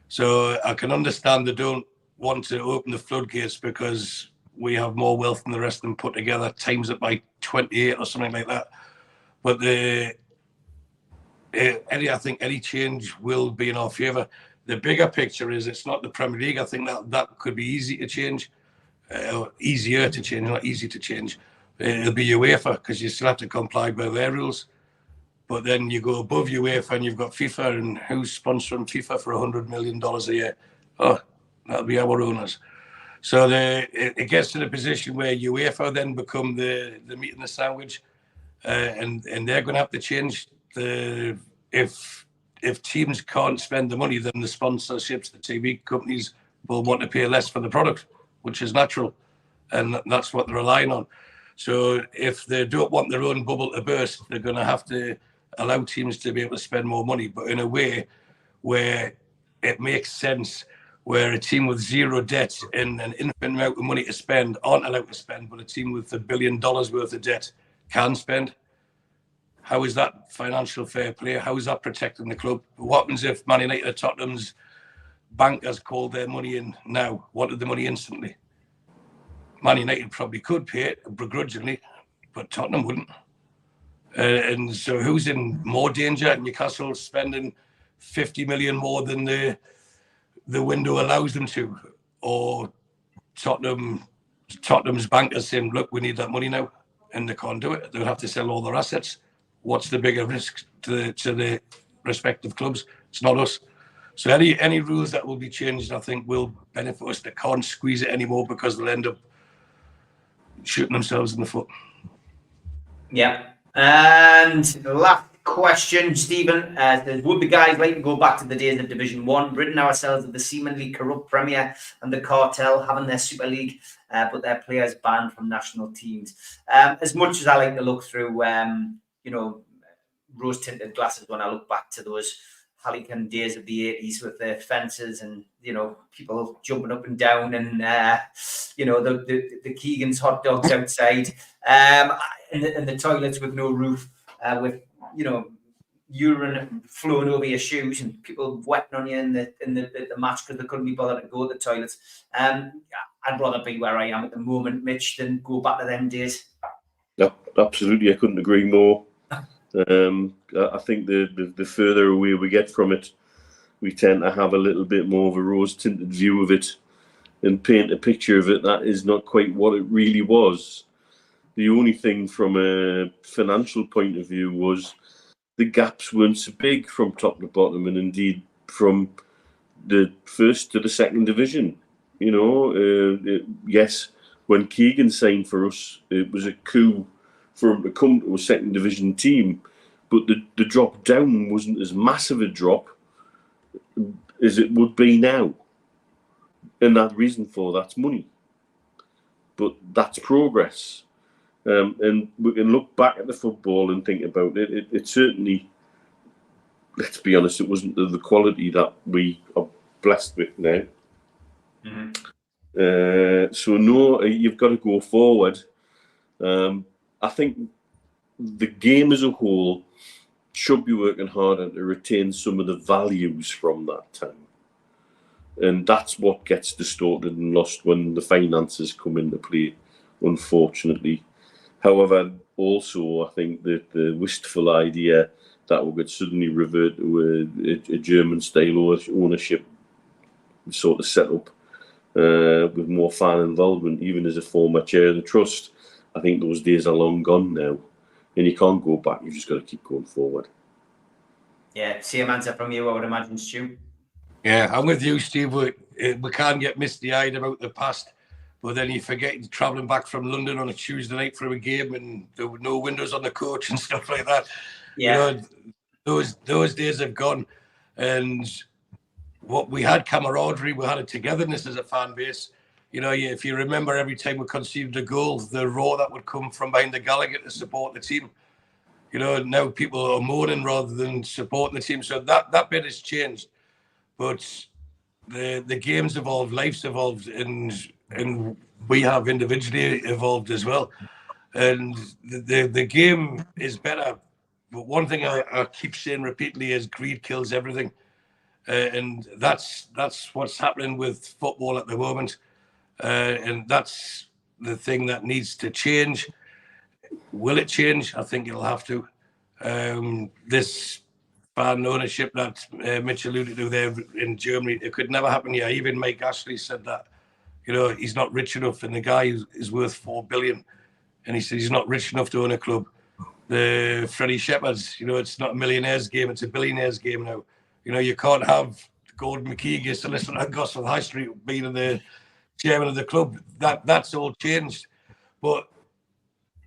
So I can understand they don't want to open the floodgates because we have more wealth than the rest of them put together, times it by 28 or something like that. But I think any change will be in our favour. The bigger picture is it's not the Premier League. I think that could be easy to change. easier to change, not easy to change. It'll be UEFA because you still have to comply by their rules. But then you go above UEFA and you've got FIFA, and who's sponsoring FIFA for $100 million a year? Oh, that'll be our owners. So it gets to the position where UEFA then become the meat and the sandwich, and they're going to have to change if teams can't spend the money, then the sponsorships, the TV companies will want to pay less for the product, which is natural, and that's what they're relying on. So if they don't want their own bubble to burst, they're going to have to allow teams to be able to spend more money, but in a way where it makes sense, where a team with zero debt and an infinite amount of money to spend aren't allowed to spend, but a team with $1 billion worth of debt can spend. How is that financial fair play? How is that protecting the club? What happens if Man United or Tottenham's bankers called their money in now, wanted the money instantly? Man United probably could pay it begrudgingly, but Tottenham wouldn't. And so who's in more danger? Newcastle spending 50 million more than the window allows them to, or Tottenham's bankers saying, look, we need that money now, and they can't do it. They would have to sell all their assets. What's the bigger risk to the respective clubs? It's not us. So any rules that will be changed, I think, will benefit us. They can't squeeze it anymore because they'll end up shooting themselves in the foot. Yeah. And the last question, Stephen, says, would the guys like to go back to the days of Division 1, ridding ourselves of the seemingly corrupt Premier and the cartel having their Super League, but their players banned from national teams? As much as I like to look through, rose-tinted glasses when I look back to those Hallican days of the 80s with the fences and, people jumping up and down and, the Keegan's hot dogs outside and the toilets with no roof, with, urine flowing over your shoes and people wetting on you in the match because they couldn't be bothered to go to the toilets. I'd rather be where I am at the moment, Mitch, than go back to them days. Yeah, absolutely. I couldn't agree more. I think the further away we get from it, we tend to have a little bit more of a rose-tinted view of it and paint a picture of it that is not quite what it really was. The only thing from a financial point of view was the gaps weren't so big from top to bottom, and indeed from the first to the second division. Yes, when Keegan signed for us, it was a coup for him to come to a second division team, but the drop down wasn't as massive a drop as it would be now. And that reason for that's money. But that's progress. And we can look back at the football and think about it. It certainly, let's be honest, it wasn't the quality that we are blessed with now. Mm-hmm. So no, you've got to go forward. I think the game as a whole should be working harder to retain some of the values from that time. And that's what gets distorted and lost when the finances come into play, unfortunately. However, also, I think that the wistful idea that we could suddenly revert to a German-style ownership sort of setup with more fan involvement, even as a former chair of the trust, I think those days are long gone now. And you can't go back. You've just got to keep going forward. Yeah, same answer from you, I would imagine, Stu. Yeah, I'm with you, Steve. We can't get misty-eyed about the past, but then you forget travelling back from London on a Tuesday night for a game and there were no windows on the coach and stuff like that. Yeah. Those days have gone. And what we had camaraderie, we had a togetherness as a fan base. If you remember, every time we conceded a goal, the roar that would come from behind the Gallagher to support the team. Now people are mourning rather than supporting the team. So that bit has changed. But the game's evolved, life's evolved, and we have individually evolved as well. And the game is better. But one thing I keep saying repeatedly is greed kills everything. And that's what's happening with football at the moment. And that's the thing that needs to change. Will it change? I think it'll have to. This fan ownership that Mitch alluded to there in Germany, it could never happen here. Even Mike Ashley said that. you know, he's not rich enough, and the guy is worth 4 billion, and he says he's not rich enough to own a club. The Freddie Shepherds, you know, it's not a millionaire's game, it's a billionaire's game now. You know, you can't have Gordon McKeegan, Solicitor Gosforth High Street being the chairman of the club. That's all changed. But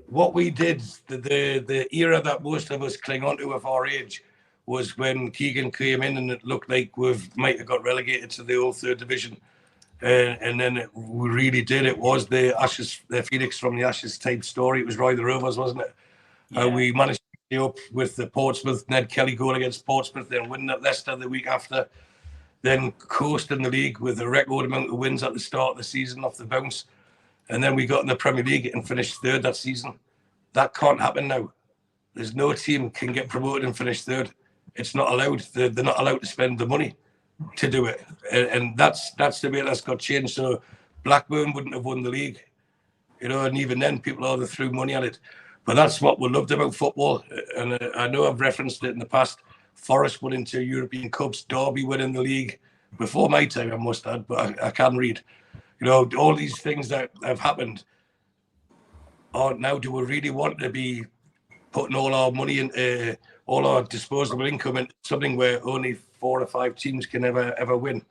what we did, the era that most of us cling on to of our age, was when Keegan came in and it looked like we might have got relegated to the old third division. And then we really did. It was the Ashes, the Phoenix from the Ashes type story. It was Roy the Rovers, wasn't it? Yeah. We managed to stay up with the Portsmouth, Ned Kelly goal against Portsmouth, then winning at Leicester the week after, then coasting the league with a record amount of wins at the start of the season off the bounce. And then we got in the Premier League and finished third that season. That can't happen now. There's no team can get promoted and finish third. It's not allowed. They're not allowed to spend the money to do it. And that's the way that's got changed. So Blackburn wouldn't have won the league, you know, and even then people either threw money at it. But that's what we loved about football. And I know I've referenced it in the past. Forest winning 2 European Cups, Derby winning the league before my time, I must add, but I can read. You know, all these things that have happened are now, do we really want to be putting all our money in, all our disposable income in something where only 4 or 5 teams can ever win?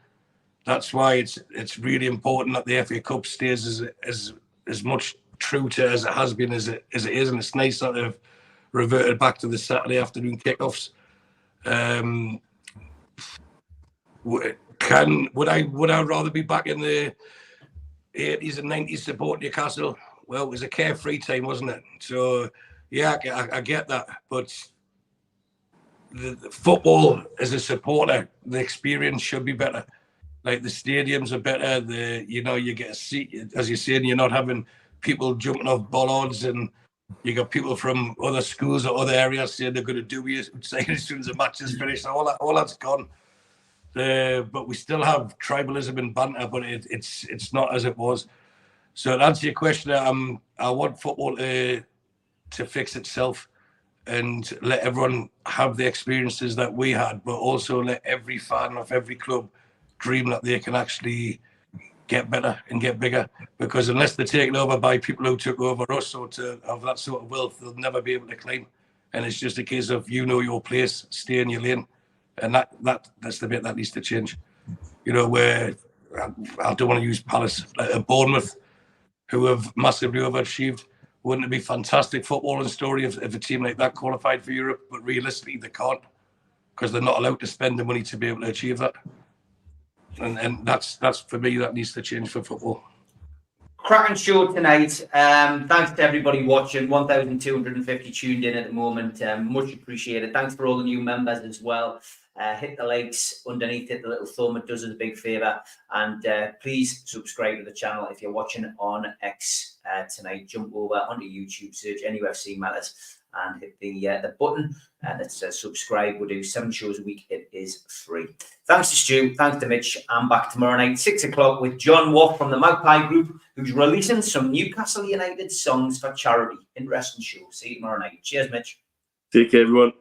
That's why it's really important that the FA Cup stays as much true to as it has been as it is, and it's nice that they've reverted back to the Saturday afternoon kickoffs. Would I rather be back in the 80s and 90s supporting Newcastle? Well, it was a carefree time, wasn't it? So yeah, I get that, but the football as a supporter, the experience should be better. Like the stadiums are better. You get a seat, as you're saying, you're not having people jumping off bollards, and you got people from other schools or other areas saying they're going to do you, saying as soon as the match is finished. All that's gone. But we still have tribalism and banter, but it's not as it was. So to answer your question, I want football to fix itself and let everyone have the experiences that we had, but also let every fan of every club dream that they can actually get better and get bigger. Because unless they're taken over by people who took over us or to have that sort of wealth, they'll never be able to climb. And it's just a case of, you know, your place, stay in your lane. And that's the bit that needs to change. You know, where I don't want to use Palace, like Bournemouth, who have massively overachieved. Wouldn't it be fantastic footballing story if a team like that qualified for Europe? But realistically, they can't, because they're not allowed to spend the money to be able to achieve that. And that's for me, that needs to change for football. Cracking show tonight. Thanks to everybody watching. 1,250 tuned in at the moment. Much appreciated. Thanks for all the new members as well. Hit the likes underneath, hit the little thumb. It does us a big favour. And please subscribe to the channel if you're watching on X tonight. Jump over onto YouTube, search nufc matters, and hit the button that says subscribe. We do 7 shows a week. It is free. Thanks to Stu. Thanks to Mitch. I'm back tomorrow night, 6 o'clock, with John Watt from the Magpie Group, who's releasing some Newcastle United songs for charity. Interesting show. See you tomorrow night. Cheers, Mitch. Take care, everyone.